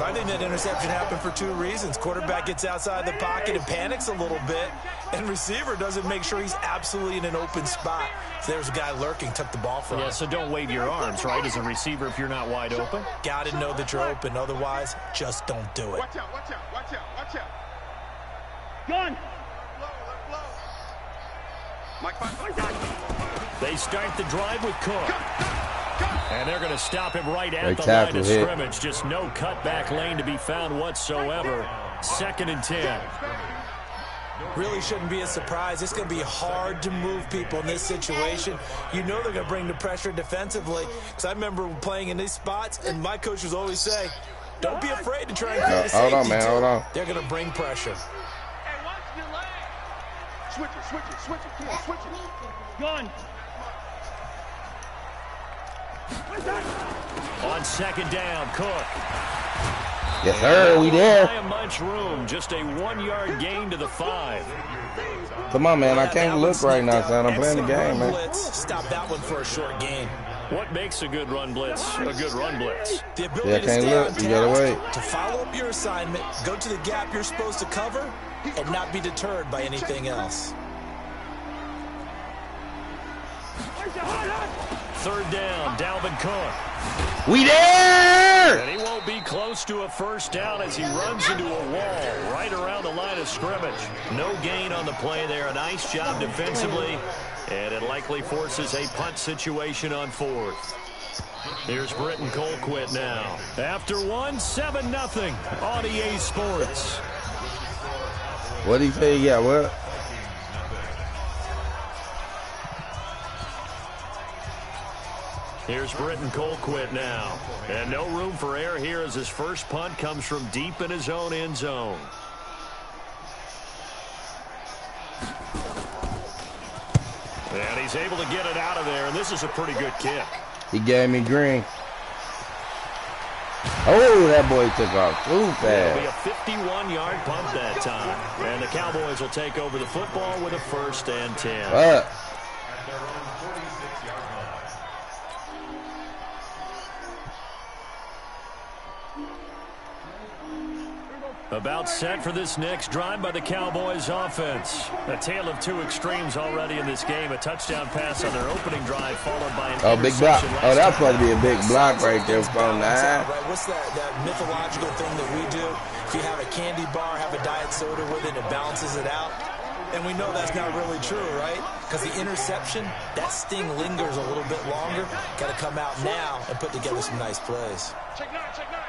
I think that interception happened for 2 reasons. Quarterback gets outside the pocket and panics a little bit, and receiver doesn't make sure he's absolutely in an open spot. So there's a guy lurking, took the ball from him. Yeah, so don't wave your arms, right, as a receiver if you're not wide open. Got to know that you're open. Otherwise, just don't do it. Watch out, watch out, watch out, watch out. Gun. Mike, they start the drive with Cook. And they're going to stop him right at the line of scrimmage. Just no cutback lane to be found whatsoever. 2nd and 10. Really shouldn't be a surprise. It's going to be hard to move people in this situation. You know they're going to bring the pressure defensively. Because I remember playing in these spots, and my coach was always saying, don't be afraid to try and create a safety. Hold on, man, hold on. They're going to bring pressure. Hey, watch your leg. Switch it. Come on, switch it. Gun. On 2nd down, Cook. Yes, sir, we there. Not much room, just a 1-yard gain to the 5. Come on, man, I can't look right now, son. I'm playing the game, man. Blitz. Stop that one for a short gain. What makes a good run blitz a good run blitz? The ability to stay on you gotta wait. to follow up your assignment, go to the gap you're supposed to cover, and not be deterred by anything else. 3rd down, Dalvin Cook. We there! And he won't be close to a first down as he runs into a wall right around the line of scrimmage. No gain on the play there. A nice job defensively. And it likely forces a punt situation on 4th. Here's Britton Colquitt now. After 7-0 on EA Sports. What'd he say? Yeah, what? Here's Britton Colquitt now. And no room for error here as his first punt comes from deep in his own end zone. And he's able to get it out of there, and this is a pretty good kick. He gave me green. Oh, that boy took off too fast. It'll be a 51-yard punt that time. And the Cowboys will take over the football with a 1st and 10. About set for this next drive by the Cowboys offense. A tale of 2 extremes already in this game. A touchdown pass on their opening drive followed by an big block. Oh, that's supposed to be a big block right there from that. Right. What's that mythological thing that we do? If you have a candy bar, have a diet soda with it, it balances it out. And we know that's not really true, right? Because the interception, that sting lingers a little bit longer. Got to come out now and put together some nice plays. Check 9, check 9.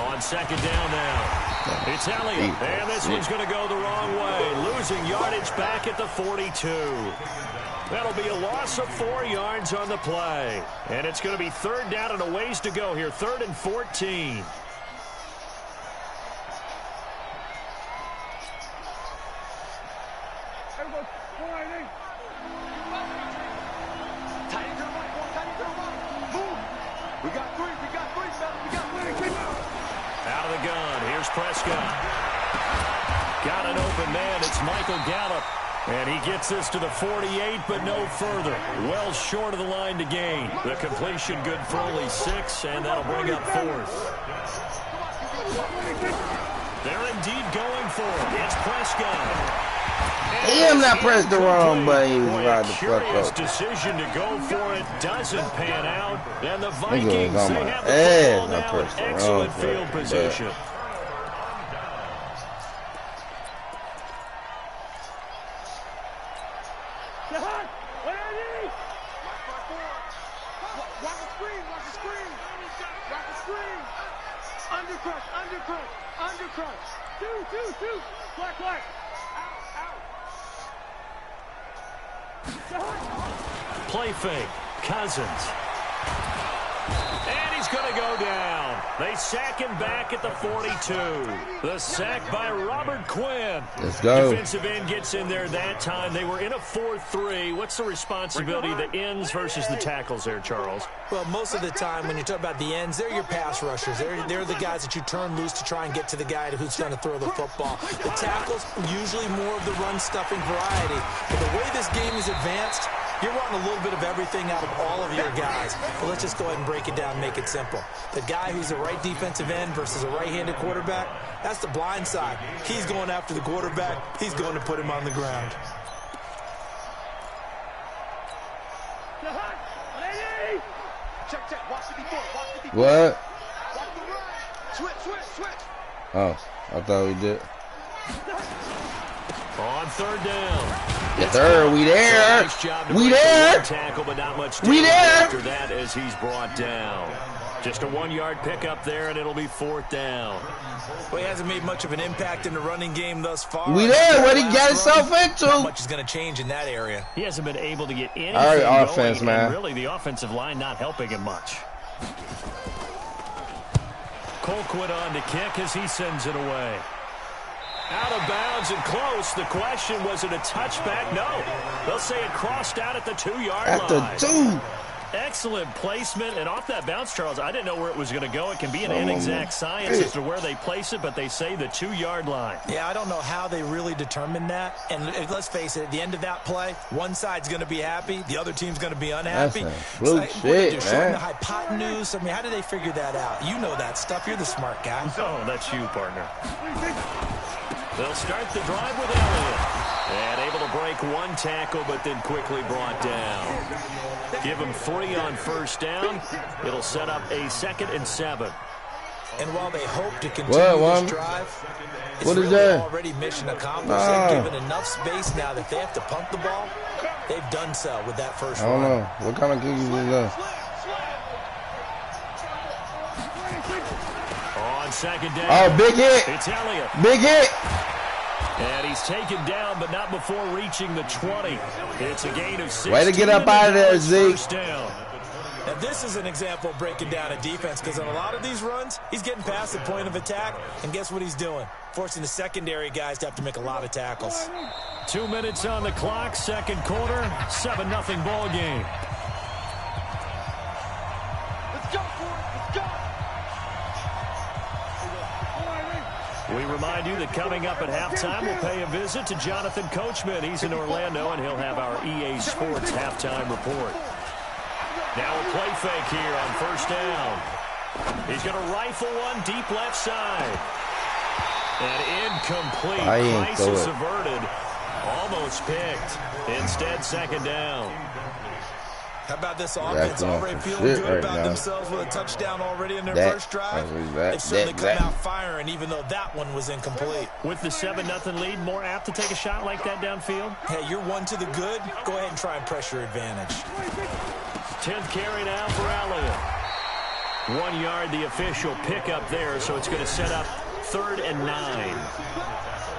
On second down now. It's Elliott, and this one's going to go the wrong way. Losing yardage back at the 42. That'll be a loss of 4 yards on the play. And it's going to be third down and a ways to go here. 3rd and 14. Out of the gun. Here's Prescott. Got an open man. It's Michael Gallup. And he gets this to the 48, but no further. Well short of the line to gain. The completion good for only 6, and that'll bring up 4th. They're indeed going for it. It's Prescott. Damn, not pressed the wrong button. He was right the fuck Curious up. decision to go for it. Doesn't pan out. And the Vikings, on they my have the ass. football I now. pressed the Excellent wrong field button. position. Undercrush. Two. Black. Out. Play fake. Cousins. And he's going to go down. They sack him back at the 42. The sack by Robert Quinn. Let's go. Defensive end gets in there that time. They were in a 4-3. What's the responsibility, the ends versus the tackles there, Charles? Well, most of the time when you talk about the ends, they're your pass rushers. They're the guys that you turn loose to try and get to the guy who's going to throw the football. The tackles, usually more of the run-stuffing variety. But the way this game is advanced, you're wanting a little bit of everything out of all of your guys. But let's just go ahead and break it down and make it simple. The guy who's a right defensive end versus a right-handed quarterback, that's the blind side. He's going after the quarterback. He's going to put him on the ground. Check. Watch the before. What? Watch the run. Switch. Oh, I thought we did. On third down. Yes, sir. We there. Nice job to We break the there. one tackle, but not much We damage there. after that as he's brought down. Just a 1-yard pickup there, and it'll be 4th down. Well, he hasn't made much of an impact in the running game thus far. We there. What he got himself Not into? much is going to change in that area. He hasn't been able to get anything All right, going, offense, and man. really the offensive line not helping him much. Colquitt on to kick as he sends it away. Out of bounds and close. The question, was it a touchback? No. They'll say it crossed out at the 2-yard At the line. 2. Excellent placement, and off that bounce, Charles, I didn't know where it was going to go. It can be an inexact science as to where they place it, but they say the 2-yard line. Yeah, I don't know how they really determined that. And let's face it, at the end of that play, one side's going to be happy, the other team's going to be unhappy. That's some fluke shit, showing man. the hypotenuse. I mean, how did they figure that out? You know that stuff. You're the smart guy. Oh, that's you, partner. They'll start the drive with Elliott. And able to break one tackle, but then quickly brought down. Give him 3 on first down. It'll set up a 2nd and 7. And while they hope to continue this drive, it's What is really that? already mission accomplished. They've given enough space now that they have to punt the ball. They've done so with that first I don't run. know. What kind of cookies is that? On second down. Oh, big hit. It's Elliott. Big hit. And he's taken down, but not before reaching the 20. It's a gain of 16. Way to get up out of there, Zeke. First down. Now, this is an example of breaking down a defense because on a lot of these runs, he's getting past the point of attack, and guess what he's doing? Forcing the secondary guys to have to make a lot of tackles. 2 minutes on the clock, second quarter, 7-0 ball game. Let's go for it. Let's go. We remind you that coming up at halftime, we'll pay a visit to Jonathan Coachman. He's in Orlando, and he'll have our EA Sports halftime report. Now a play fake here on first down. He's going to rifle one deep left side. And incomplete. Crisis averted. Almost picked. Instead, second down. How about this offense already feeling good about themselves with a touchdown already in their first drive? They've certainly come out firing, even though that one was incomplete. With the 7-0 lead, more apt to take a shot like that downfield? Hey, you're one to the good. Go ahead and try and press your advantage. 10th carry now for Elliott. 1 yard, the official pickup there, so it's going to set up 3rd and 9.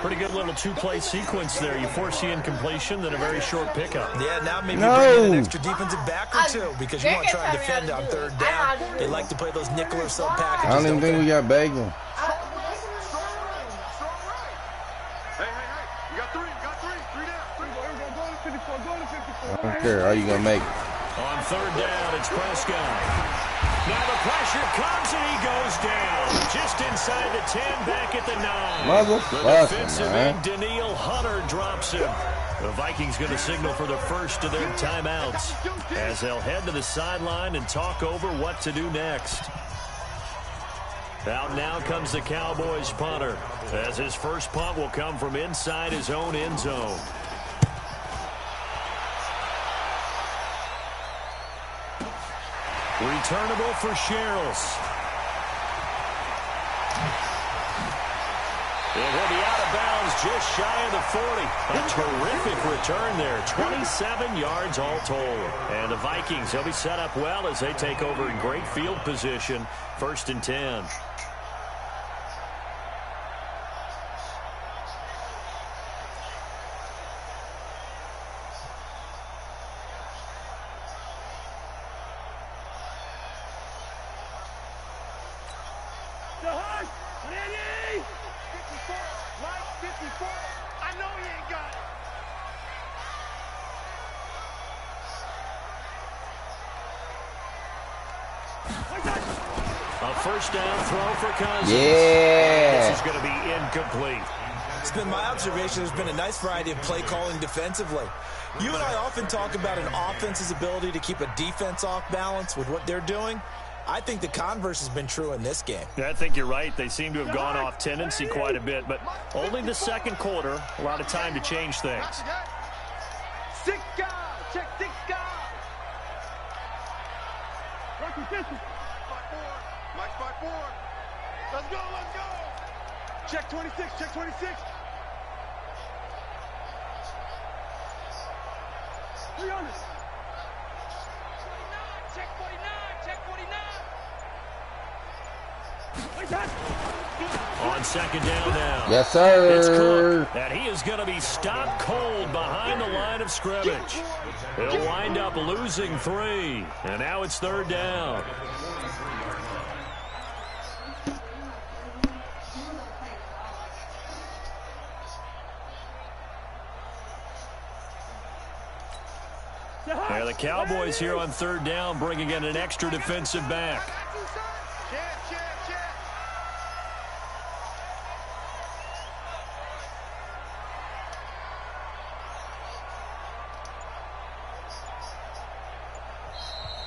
Pretty good little two-play sequence there. You force the incompletion, then a very short pickup. Yeah, now maybe bring in an extra defensive back or two because you want to try and defend on 3rd down. They like to play those nickel or sub packages. I don't even think we got bacon. Hey, you got 3 down. I don't care. How you going to make it? On 3rd down, it's Prescott. Now the pressure comes and he goes down. Just inside the 10, back at the 9. The defensive end, Danielle Hunter, drops him. The Vikings going to signal for the first of their timeouts as they'll head to the sideline and talk over what to do next. Out now comes the Cowboys punter, as his first punt will come from inside his own end zone. Returnable for Sherrills. It will be out of bounds just shy of the 40. A terrific return there. 27 yards all told. And the Vikings, they'll be set up well as they take over in great field position. 1st and 10. A first down throw for Cousins. Yeah. This is going to be incomplete. It's been my observation there's been a nice variety of play calling defensively. You and I often talk about an offense's ability to keep a defense off balance with what they're doing. I think the converse has been true in this game. Yeah, I think you're right. They seem to have gone off tendency quite a bit, but only the second quarter. A lot of time to change things. 6 guys. Check 6 guys. Mike 5-4. Let's go, let's go. Check 26, check 26. 300. Check 49, check 49. On 2nd down now. Yes, sir. It's Cook, and he is going to be stopped cold behind the line of scrimmage. He'll wind up losing 3, and now it's 3rd down. Yeah, the Cowboys here on 3rd down bringing in an extra defensive back.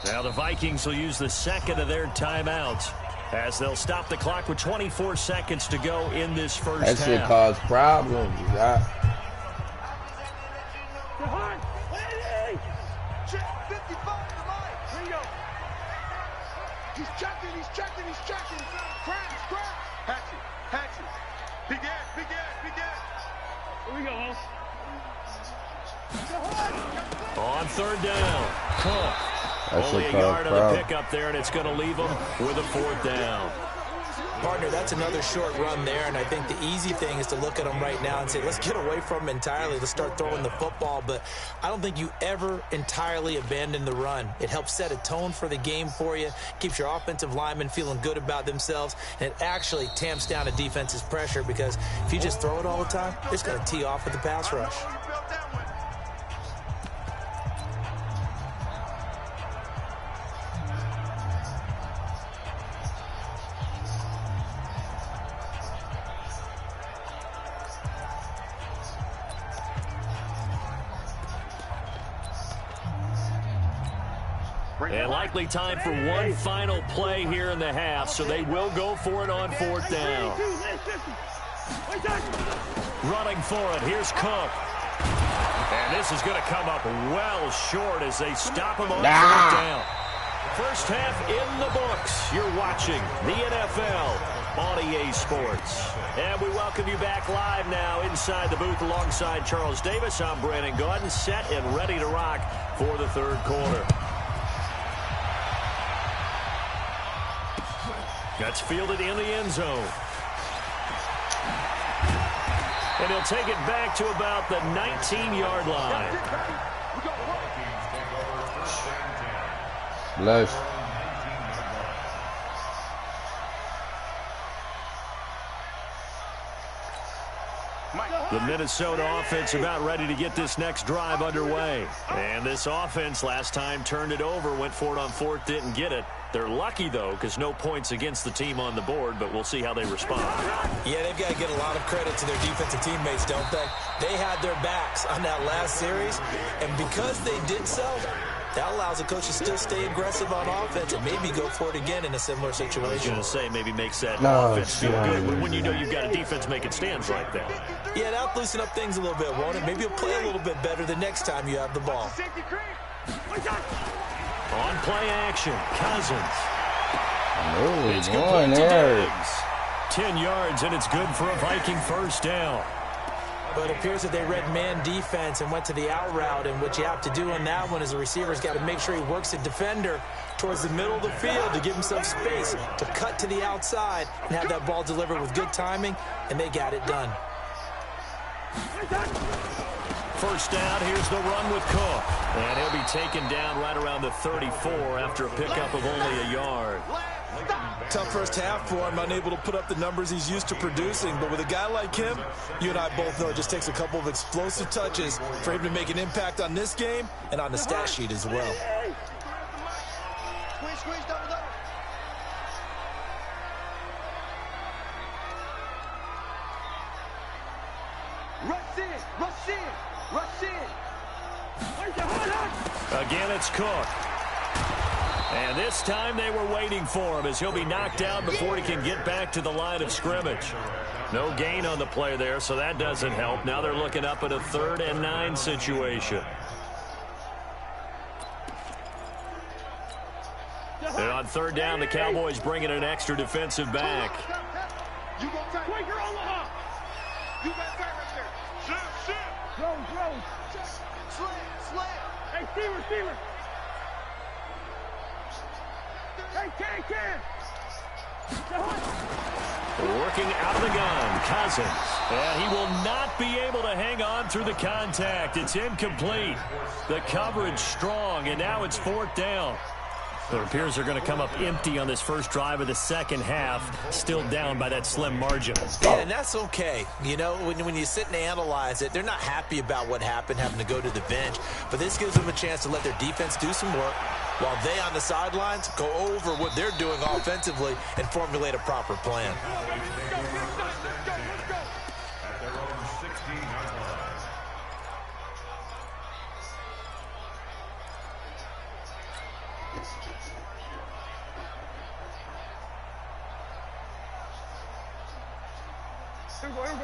Now the Vikings will use the second of their timeouts as they'll stop the clock with 24 seconds to go in this first half. That shit caused problems. He's checking. Crash. Hatchet. Big ass. Here we go, On 3rd down, Cook. Only a yard on the pickup there, and it's going to leave them with a 4th down. Partner, that's another short run there, and I think the easy thing is to look at them right now and say, let's get away from them entirely. Let's start throwing the football, but I don't think you ever entirely abandon the run. It helps set a tone for the game for you, keeps your offensive linemen feeling good about themselves, and it actually tamps down a defense's pressure because if you just throw it all the time, it's going to tee off with the pass rush. And likely time for one final play here in the half, so they will go for it on 4th down. Running for it, here's Cook. And this is going to come up well short as they stop him on fourth down. First half in the books. You're watching the NFL on EA Sports. And we welcome you back live now inside the booth alongside Charles Davis. I'm Brandon Gaudin, set and ready to rock for the third quarter. That's fielded in the end zone. And he'll take it back to about the 19-yard line. Bless. The Minnesota offense about ready to get this next drive underway. And this offense last time turned it over, went for it on fourth, didn't get it. They're lucky, though, because no points against the team on the board, but we'll see how they respond. Yeah, they've got to get a lot of credit to their defensive teammates, don't they? They had their backs on that last series, and because they did so, that allows the coach to still stay aggressive on offense and maybe go for it again in a similar situation. I was going to say, maybe makes that offense feel good when you know you've got a defense making stands like that. Yeah, that'll loosen up things a little bit, won't it? Maybe you'll play a little bit better the next time you have the ball. On play action, Cousins. It's going there. 10 yards, and it's good for a Viking first down. But it appears that they read man defense and went to the out route, and what you have to do on that one is the receiver's got to make sure he works the defender towards the middle of the field to give himself space to cut to the outside and have that ball delivered with good timing, and they got it done. First down, here's the run with Cook. And he'll be taken down right around the 34 after a pickup of only a yard. Tough first half for him, unable to put up the numbers he's used to producing. But with a guy like him, you and I both know it just takes a couple of explosive touches for him to make an impact on this game and on the stat sheet as well. Squeeze, double. Rush in. Again, it's Cook. And this time they were waiting for him as he'll be knocked down before he can get back to the line of scrimmage. No gain on the play there, so that doesn't help. Now they're looking up at a 3rd and 9 situation. And on 3rd down, the Cowboys bring in an extra defensive back. You got time. You got time right there. Shit. Rose. Slam. Hey, Steamer. Hey, Can. Working out of the gun, Cousins. And he will not be able to hang on through the contact. It's incomplete. The coverage strong, and now it's 4th down. It appears they're going to come up empty on this first drive of the second half, still down by that slim margin. Yeah, and that's okay. You know, when you sit and analyze it, they're not happy about what happened, having to go to the bench. But this gives them a chance to let their defense do some work while they on the sidelines go over what they're doing offensively and formulate a proper plan.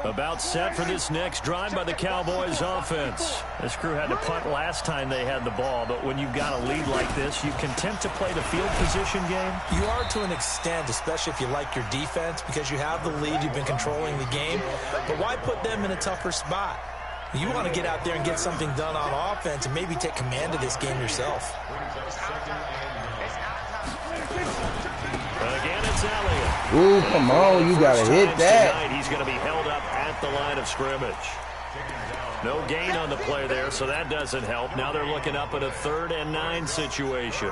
About set for this next drive by the Cowboys offense. This crew had to punt last time they had the ball, but when you've got a lead like this, you content to play the field position game? You are to an extent, especially if you like your defense, because you have the lead, you've been controlling the game. But why put them in a tougher spot? You want to get out there and get something done on offense and maybe take command of this game yourself. Again, it's Elliott. Ooh, come on, you got to hit that. Tonight, he's going to be held up at the line of scrimmage. No gain on the play there, so that doesn't help. Now they're looking up at a 3rd and 9 situation.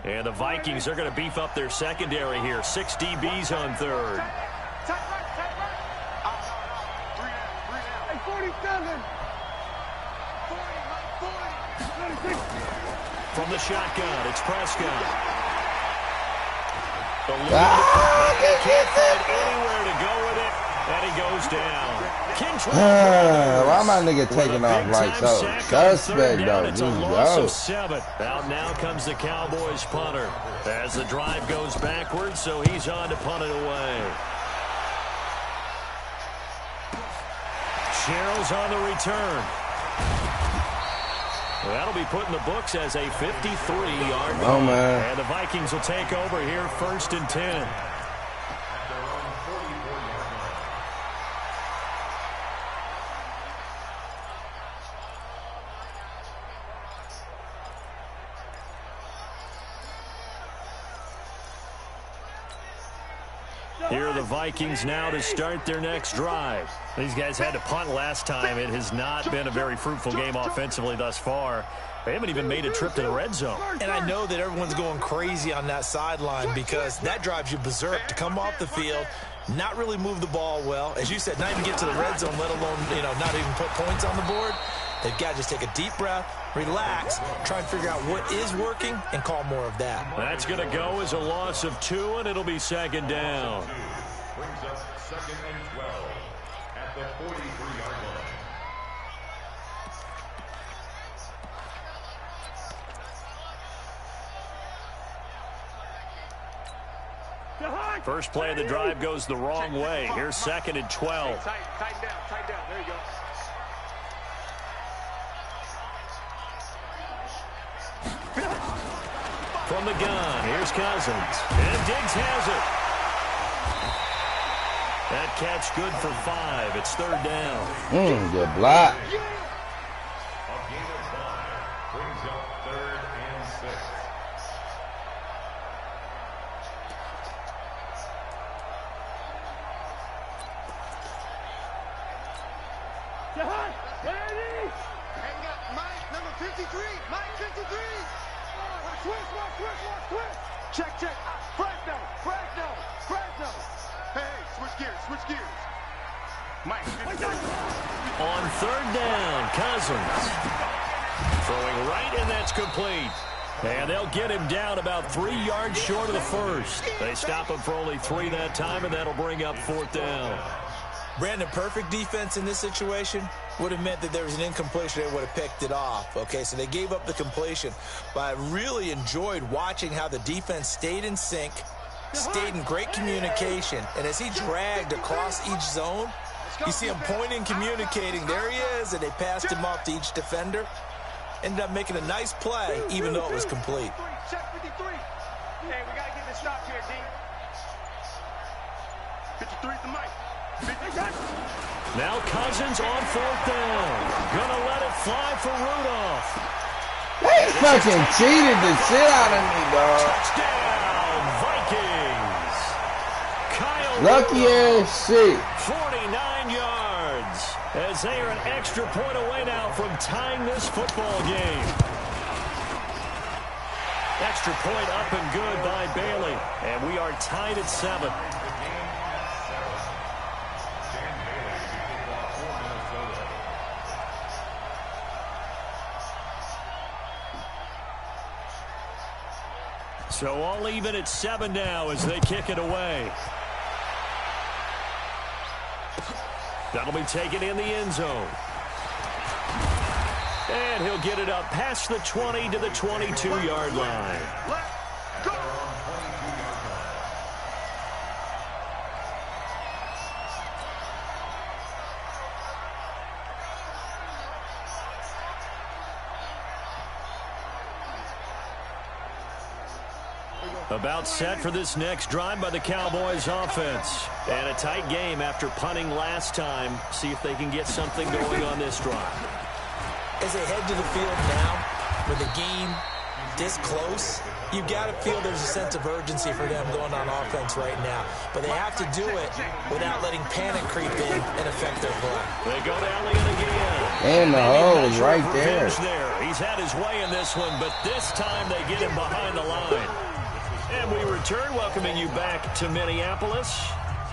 And the Vikings are going to beef up their secondary here. 6 DBs on 3rd. From the shotgun, it's Prescott. Can't find anywhere to go with it, And he goes down. Why my nigga taking off like so suspect, though? It's a loss of 7. Out now comes the Cowboys punter as the drive goes backwards, so he's on to punt it away. Sherrill's on the return. That'll be put in the books as a 53-yard run. Oh, man. And the Vikings will take over here 1st and 10. Here are the Vikings now to start their next drive. These guys had to punt last time. It has not been a very fruitful game offensively thus far. They haven't even made a trip to the red zone. And I know that everyone's going crazy on that sideline because that drives you berserk to come off the field, not really move the ball well. As you said, not even get to the red zone, let alone, not even put points on the board. They've got to just take a deep breath, relax, try and figure out what is working, and call more of that. That's going to go as a loss of 2, and it'll be 2nd down. Brings up 2nd and 12 at the 43-yard line. First play of the drive goes the wrong way. Here's 2nd and 12. Tighten down. There you go. From the gun, here's Cousins. And Diggs has it. That catch good for 5. It's 3rd down. Good block. A gain of 5 brings up 3rd and 6. Jahan, ready? And got Mike, number 53. Mike, 53. Switch. Check. Fresno. Hey, switch gears. Mike, 53. On 3rd down, Cousins. Throwing right, and that's complete. And they'll get him down about 3 yards short of the first. They stop him for only 3 that time, and that'll bring up 4th down. Brandon, perfect defense in this situation would have meant that there was an incompletion. They would have picked it off. Okay, so they gave up the completion. But I really enjoyed watching how the defense stayed in sync, stayed in great communication. And as he dragged across each zone, you see him pointing, communicating. There he is, and they passed him off to each defender. Ended up making a nice play, even though it was complete. Check 53. Hey, we got to get this stop here, D. 53 to Mike. Now Cousins on 4th down. Gonna let it fly for Rudolph. They fucking cheated the shit out of me, dog. Touchdown, Vikings. Kyle Lucky Rudolph, ass shit. 49 yards. As they are an extra point away now from tying this football game. Extra point up and good by Bailey. And we are tied at 7. So all even at 7 now as they kick it away. That'll be taken in the end zone. And he'll get it up past the 20 to the 22-yard line. About set for this next drive by the Cowboys offense. And a tight game after punting last time. See if they can get something going on this drive. As they head to the field now, with the game this close, you've got to feel there's a sense of urgency for them going on offense right now. But they have to do it without letting panic creep in and affect their play. They go to Elliott again. And the hole is right there. He's had his way in this one, but this time they get him behind the line. And we return, welcoming you back to Minneapolis.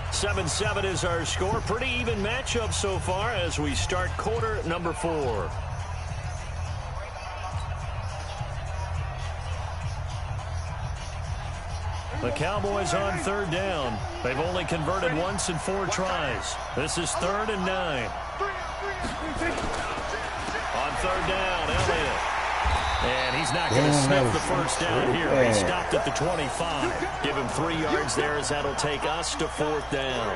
7-7 is our score. Pretty even matchup so far as we start quarter number 4. The Cowboys on 3rd down. They've only converted once in 4 tries. This is 3rd and 9. On 3rd down, Elliott. And he's not going to sniff the first down here. He stopped at the 25. Give him 3 yards there as that'll take us to 4th down.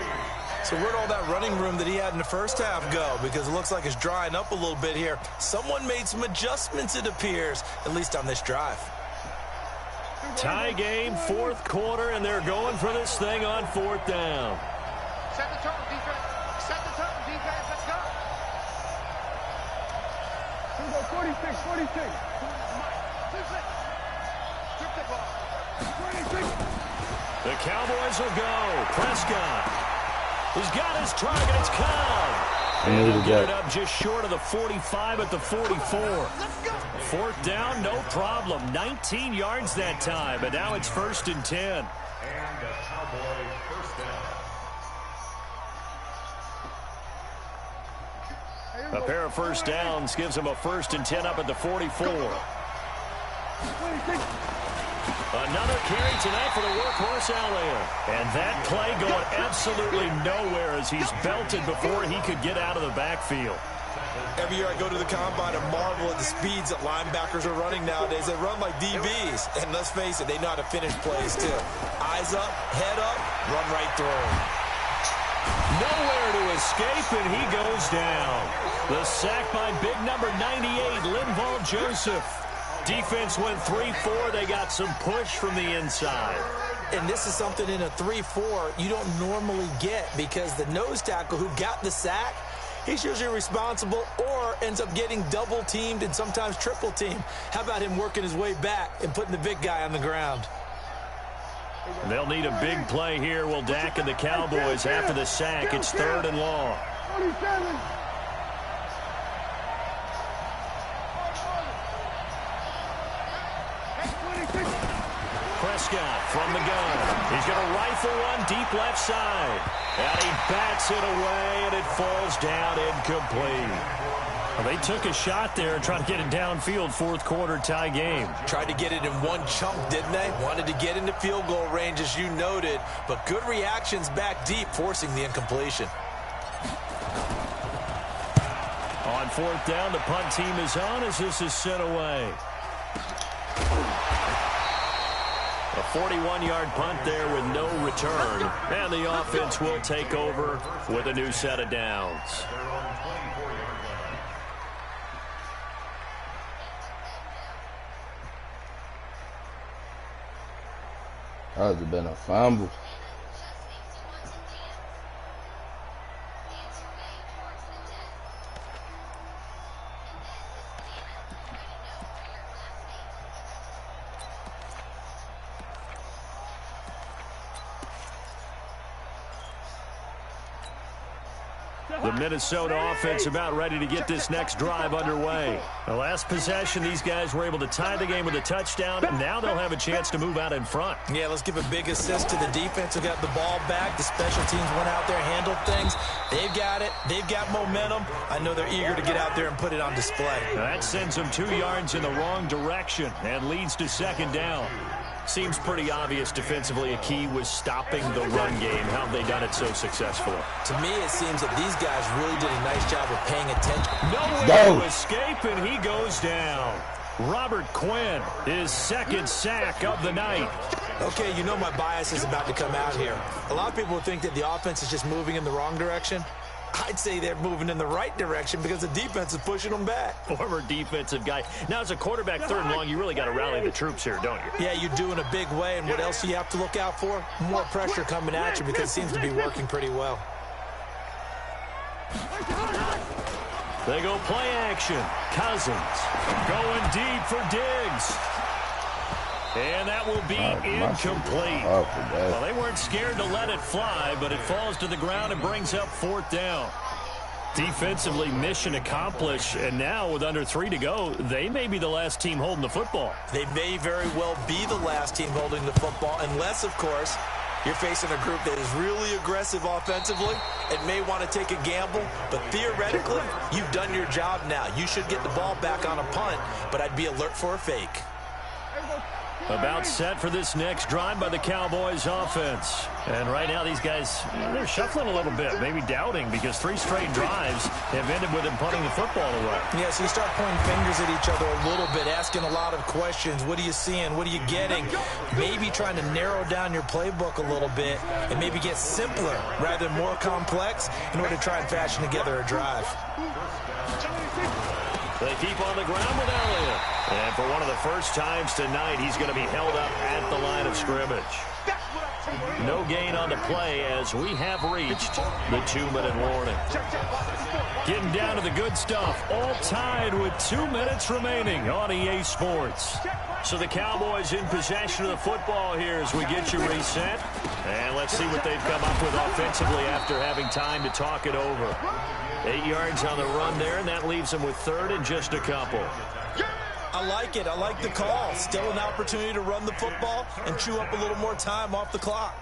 So where'd all that running room that he had in the first half go? Because it looks like it's drying up a little bit here. Someone made some adjustments, it appears, at least on this drive. Tie game, 4th quarter, and they're going for this thing on 4th down. Set the tone, defense. Set the tone, defense. Let's go. 46, 46. Strip the ball. 26. The Cowboys will go. Prescott. He's got his target. It's caught. And he'll get it up just short of the 45 at the 44. 4th down, no problem. 19 yards that time, but now it's 1st and 10. And the Cowboy first down. A pair of first downs gives him a 1st and 10 up at the 44. 26. Another carry tonight for the workhorse Elliott. And that play going absolutely nowhere as he's belted before he could get out of the backfield. Every year I go to the combine and marvel at the speeds that linebackers are running nowadays. They run like DBs. And let's face it, they know how to finish plays too. Eyes up, head up, run right through them. Nowhere to escape, and he goes down. The sack by big number 98, Linval Joseph. Defense went 3-4. They got some push from the inside. And this is something in a 3-4 you don't normally get because the nose tackle who got the sack, he's usually responsible or ends up getting double-teamed and sometimes triple-teamed. How about him working his way back and putting the big guy on the ground? They'll need a big play here. Will Dak and the Cowboys after the sack. It's 3rd and long. 47. Prescott from the gun. He's going to rifle one deep left side. And he bats it away, and it falls down incomplete. Well, they took a shot there and tried to get it downfield. 4th quarter tie game. Tried to get it in one chunk, didn't they? Wanted to get into field goal range, as you noted. But good reactions back deep, forcing the incompletion. On 4th down, the punt team is on as this is sent away. A 41-yard punt there with no return. And the offense will take over with a new set of downs. That would have been a fumble. The Minnesota offense about ready to get this next drive underway. The last possession, these guys were able to tie the game with a touchdown, and now they'll have a chance to move out in front. Yeah, let's give a big assist to the defense who got the ball back. The special teams went out there, handled things. They've got it. They've got momentum. I know they're eager to get out there and put it on display. Now that sends them 2 yards in the wrong direction and leads to 2nd down. Seems pretty obvious defensively a key was stopping the run game. How have they done it so successfully? To me, it seems that these guys really did a nice job of paying attention. Nowhere to escape, and he goes down. Robert Quinn, his 2nd sack of the night. Okay, you know my bias is about to come out here. A lot of people think that the offense is just moving in the wrong direction. I'd say they're moving in the right direction because the defense is pushing them back. Former defensive guy. Now, as a quarterback 3rd and long, you really got to rally the troops here, don't you? Yeah, you do in a big way. And what else do you have to look out for? More pressure coming at you because it seems to be working pretty well. They go play action. Cousins going deep for Diggs. And that will be incomplete. Well, they weren't scared to let it fly, but it falls to the ground and brings up 4th down. Defensively, mission accomplished, and now with under 3 to go, they may be the last team holding the football. They may very well be the last team holding the football, unless, of course, you're facing a group that is really aggressive offensively and may want to take a gamble, but theoretically, you've done your job now. You should get the ball back on a punt, but I'd be alert for a fake. About set for this next drive by the Cowboys offense. And right now these guys, they're shuffling a little bit, maybe doubting, because 3 straight drives have ended with them punting the football away. Yeah, so you start pointing fingers at each other a little bit, asking a lot of questions. What are you seeing? What are you getting? Maybe trying to narrow down your playbook a little bit and maybe get simpler rather than more complex in order to try and fashion together a drive. They keep on the ground with Elliott. And for one of the first times tonight, he's going to be held up at the line of scrimmage. No gain on the play as we have reached the 2-minute warning. Getting down to the good stuff. All tied with 2 minutes remaining on EA Sports. So the Cowboys in possession of the football here as we get you reset. And let's see what they've come up with offensively after having time to talk it over. 8 yards on the run there, and that leaves them with 3rd and just a couple. I like it. I like the call. Still an opportunity to run the football and chew up a little more time off the clock.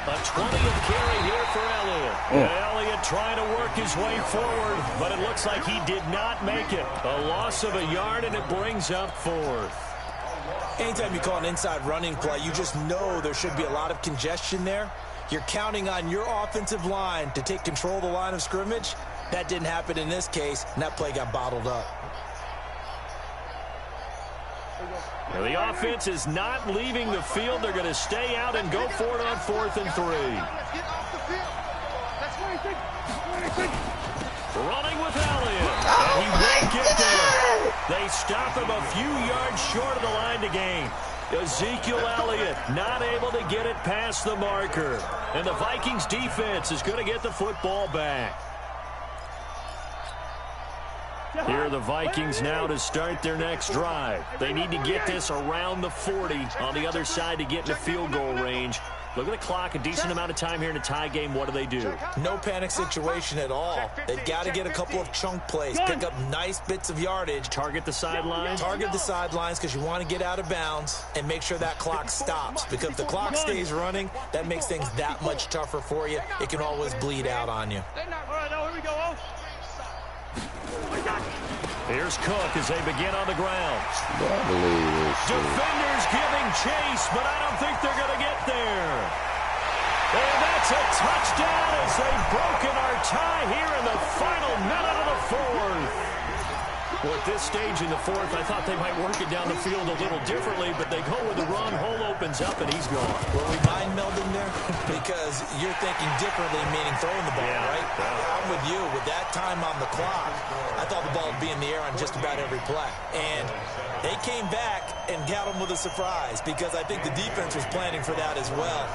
A 20th carry here for Elliott. And Elliott trying to work his way forward, but it looks like he did not make it. A loss of a yard, and it brings up 4th. Anytime you call an inside running play, you just know there should be a lot of congestion there. You're counting on your offensive line to take control of the line of scrimmage. That didn't happen in this case, and that play got bottled up. Now the offense is not leaving the field. They're going to stay out and go for it on 4th and 3. Running with Elliott. And he won't get there. They stop him a few yards short of the line to gain. Ezekiel Elliott not able to get it past the marker. And the Vikings defense is going to get the football back. Here are the Vikings now to start their next drive. They need to get this around the 40 on the other side to get into field goal range. Look at the clock, a decent amount of time here in a tie game. What do? No panic situation at all. They've got to get a couple of chunk plays, pick up nice bits of yardage. Target the sidelines? Target the sidelines because you want to get out of bounds and make sure that clock stops. Because if the clock stays running, that makes things that much tougher for you. It can always bleed out on you. Here's Cook as they begin on the ground. Defenders giving chase, but I don't think they're going to get there. And that's a touchdown as they've broken our tie here in the final minute of the 4th. Well, at this stage in the 4th, I thought they might work it down the field a little differently, but they go with the run. Hole opens up, and he's gone. Were we mind melding there? Because you're thinking differently, meaning throwing the ball, right? I'm with you. With that time on the clock, I thought the ball would be in the air on just about every play. And they came back and got them with a surprise because I think the defense was planning for that as well.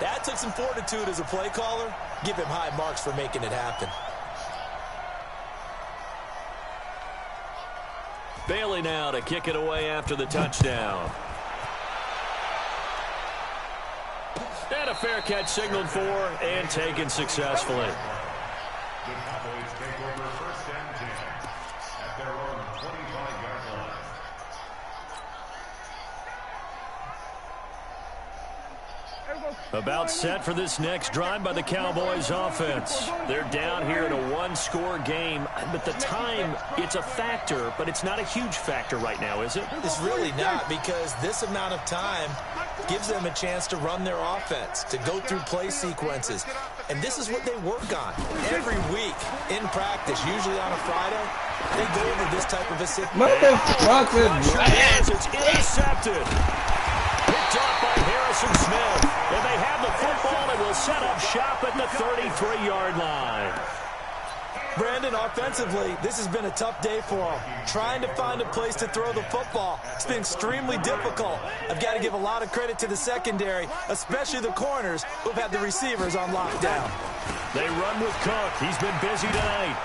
That took some fortitude as a play caller. Give him high marks for making it happen. Bailey now to kick it away after the touchdown. And a fair catch signaled for and taken successfully. The Cowboys take over 1st and 10 at their own 25-yard line. About set for this next drive by the Cowboys offense. They're down here in a 1-score game, but the time, it's a factor, but it's not a huge factor right now, is it? It's really not, because this amount of time gives them a chance to run their offense, to go through play sequences. And this is what they work on every week in practice, usually on a Friday. They go over this type of a situation. It's intercepted. Picked up by Harrison Smith. And they have the football and will set up shop at the 33-yard line. Brandon, offensively, this has been a tough day for them. Trying to find a place to throw the football. It's been extremely difficult. I've got to give a lot of credit to the secondary, especially the corners who've had the receivers on lockdown. They run with Cook. He's been busy tonight.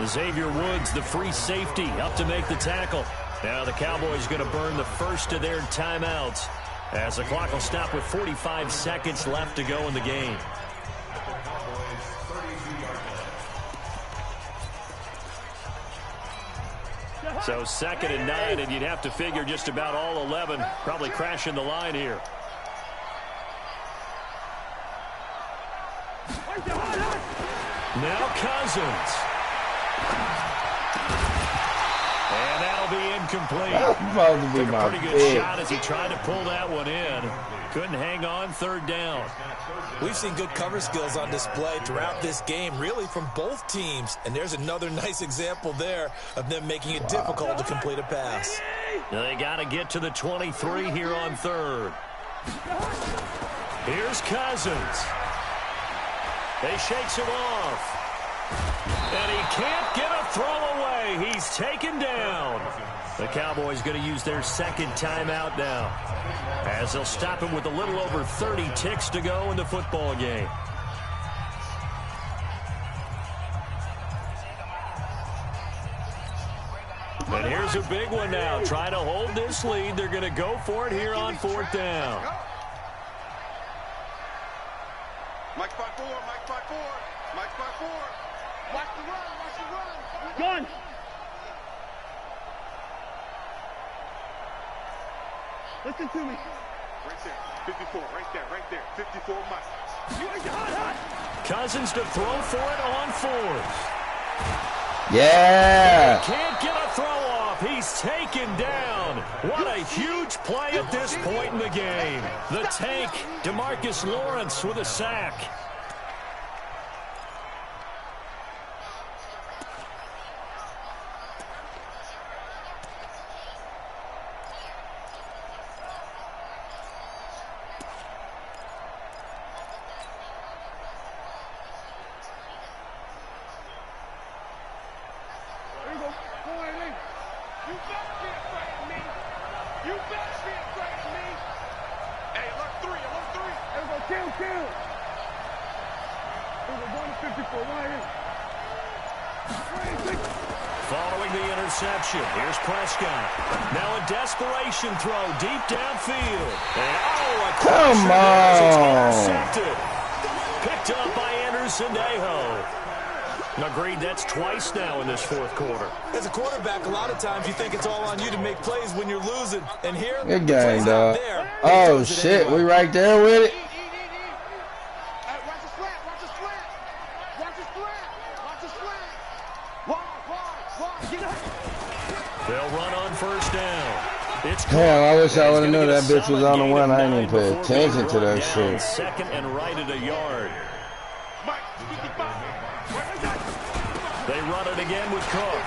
Xavier Woods, the free safety, up to make the tackle. Now the Cowboys going to burn the first of their timeouts as the clock will stop with 45 seconds left to go in the game. So 2nd and 9, and you'd have to figure just about all 11 probably crashing the line here. Now Cousins. And that'll be incomplete. That's supposed to be Took a my pretty good pick. shot as he tried to pull that one in. Couldn't hang on, third down. We've seen good cover skills on display throughout this game, really from both teams. And there's another nice example there of them making it difficult to complete a pass. They got to get to the 23 here on third. Here's Cousins. He shakes it off. And he can't get a throw away. He's taken down. The Cowboys going to use their second timeout now, as they'll stop him with a little over 30 ticks to go in the football game. And here's a big one now. Trying to hold this lead. They're going to go for it here on fourth down. Mike 5-4, Mike 5-4, Mike 5-4. Watch the run, watch the run. Gun. Listen to me. Right there, 54, right there, 54 Mike. Cousins to throw for it on fourth. Yeah. Can't get a throw off. He's taken down. What a huge play at this point in the game. The tank, DeMarcus Lawrence with a sack. Following the interception, here's Prescott. Now a desperation throw deep downfield. And come on. Intercepted. Picked up by Anderson Aho. Agreed, that's twice now in this fourth quarter. As a quarterback, a lot of times you think it's all on you to make plays when you're losing. And here, good game, dog. Oh, shit. We right there with it. Watch the slant, watch the slant. Watch the slant, watch the slant. Wide. They'll run on first down. It's Damn, I wish I would have known that bitch was on the one. I ain't even pay attention to that shit. Second and right at a yard. They run it again with Cook.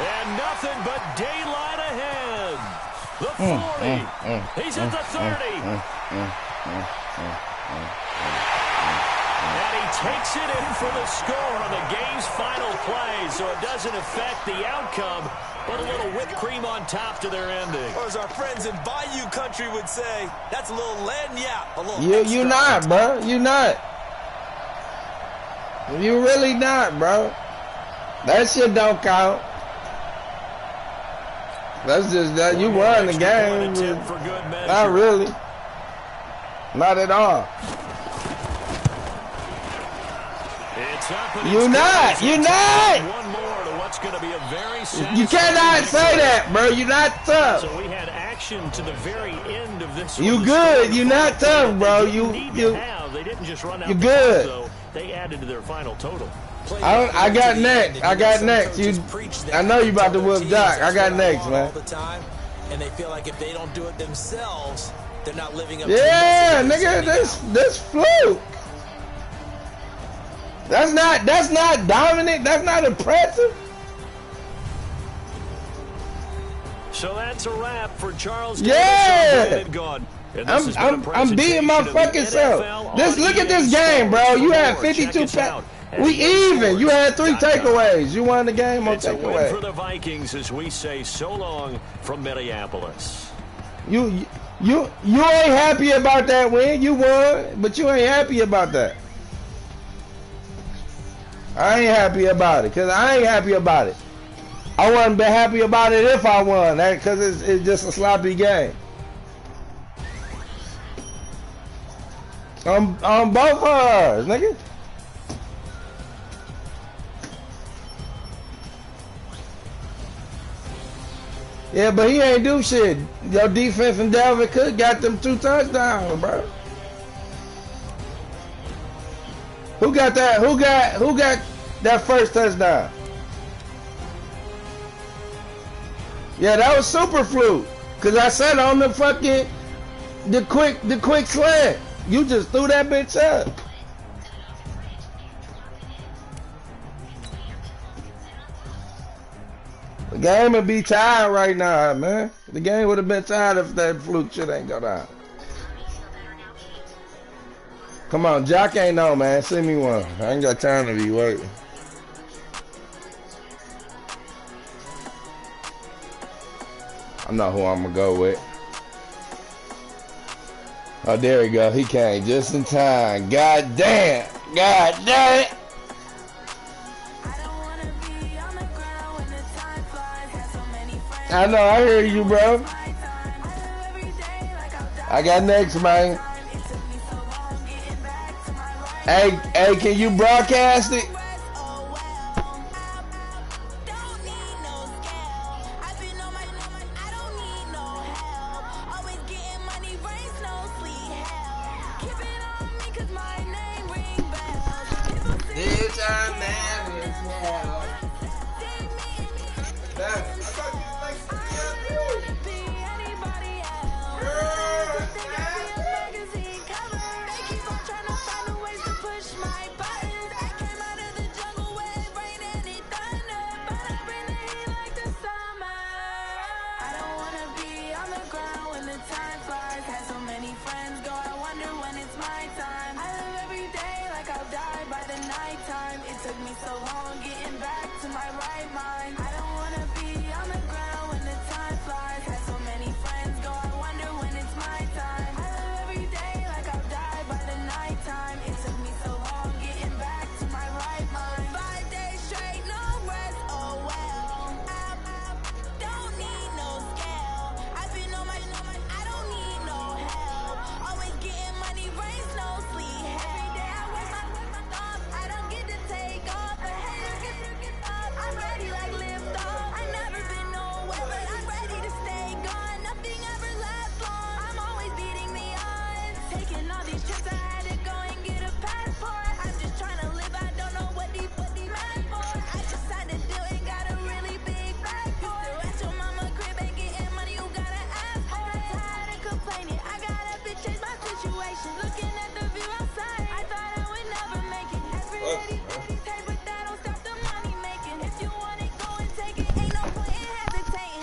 And nothing but daylight ahead. The 40. He's at the 30. And he takes it in for the score on the game's final play, so it doesn't affect the outcome, but a little whipped cream on top to their ending. Or as our friends in Bayou Country would say, that's a little lagniappe. You not, bro. You not. You really not, bro. That shit don't count. That's just that you won the game. Not really. Not at all. You not. You not. One more to what's going to be a very you cannot say that, bro. You're not tough. So we had action to the very end of this. You good. You're not tough, bro. You they didn't just run out. You good. Though. They added to their final total. I got next. I got next. I know you about to whoop Doc. I got next, man. All the time, and they feel like if they don't do it themselves, they're not living up to yeah, nigga, this fluke. That's not dominant. That's not impressive. So that's a wrap for Charles. Yeah. I'm beating my fucking self. Look at this game, bro. You had 52 passes. We even. You had 3 takeaways. You won the game on takeaway. For the Vikings, as we say so long from Minneapolis. You ain't happy about that win. You won, but you ain't happy about that. I ain't happy about it because I ain't happy about it. I wouldn't be happy about it if I won, because it's just a sloppy game. On both cars, nigga. Yeah, but he ain't do shit. Your defense and Dalvin Cook got them 2 touchdowns, bro. Who got that? Who got that first touchdown? Yeah, that was super fluke. Cause I said on the fucking the quick slant. You just threw that bitch up. The game would be tied right now, man. The game would have been tied if that fluke shit ain't go down. Come on, Jock ain't know, man. Send me one. I ain't got time to be waiting. I know who I'm gonna go with. Oh, there we go. He came just in time. God damn. God damn it. I know, I hear you, bro. I got next, man. Hey, can you broadcast it?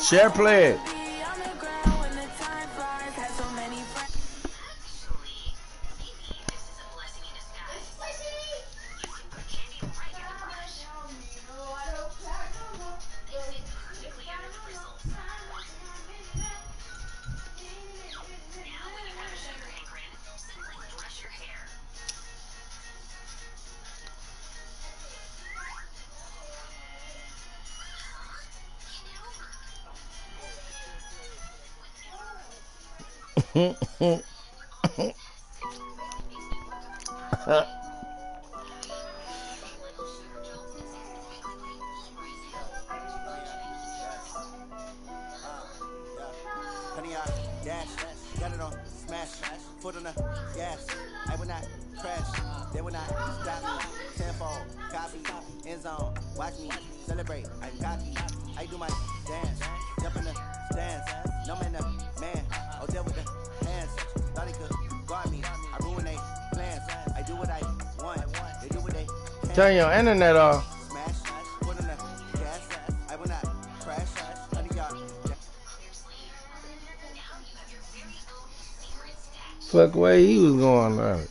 Share play it. Turn your internet off. Fuck way he was going on.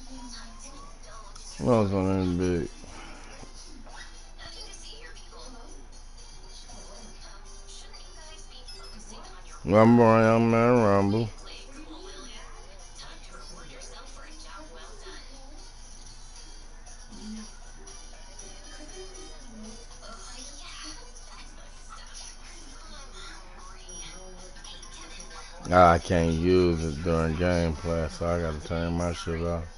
I was on that big. Rumble, young man, rumble. I can't use it during gameplay, so I gotta turn my shit off.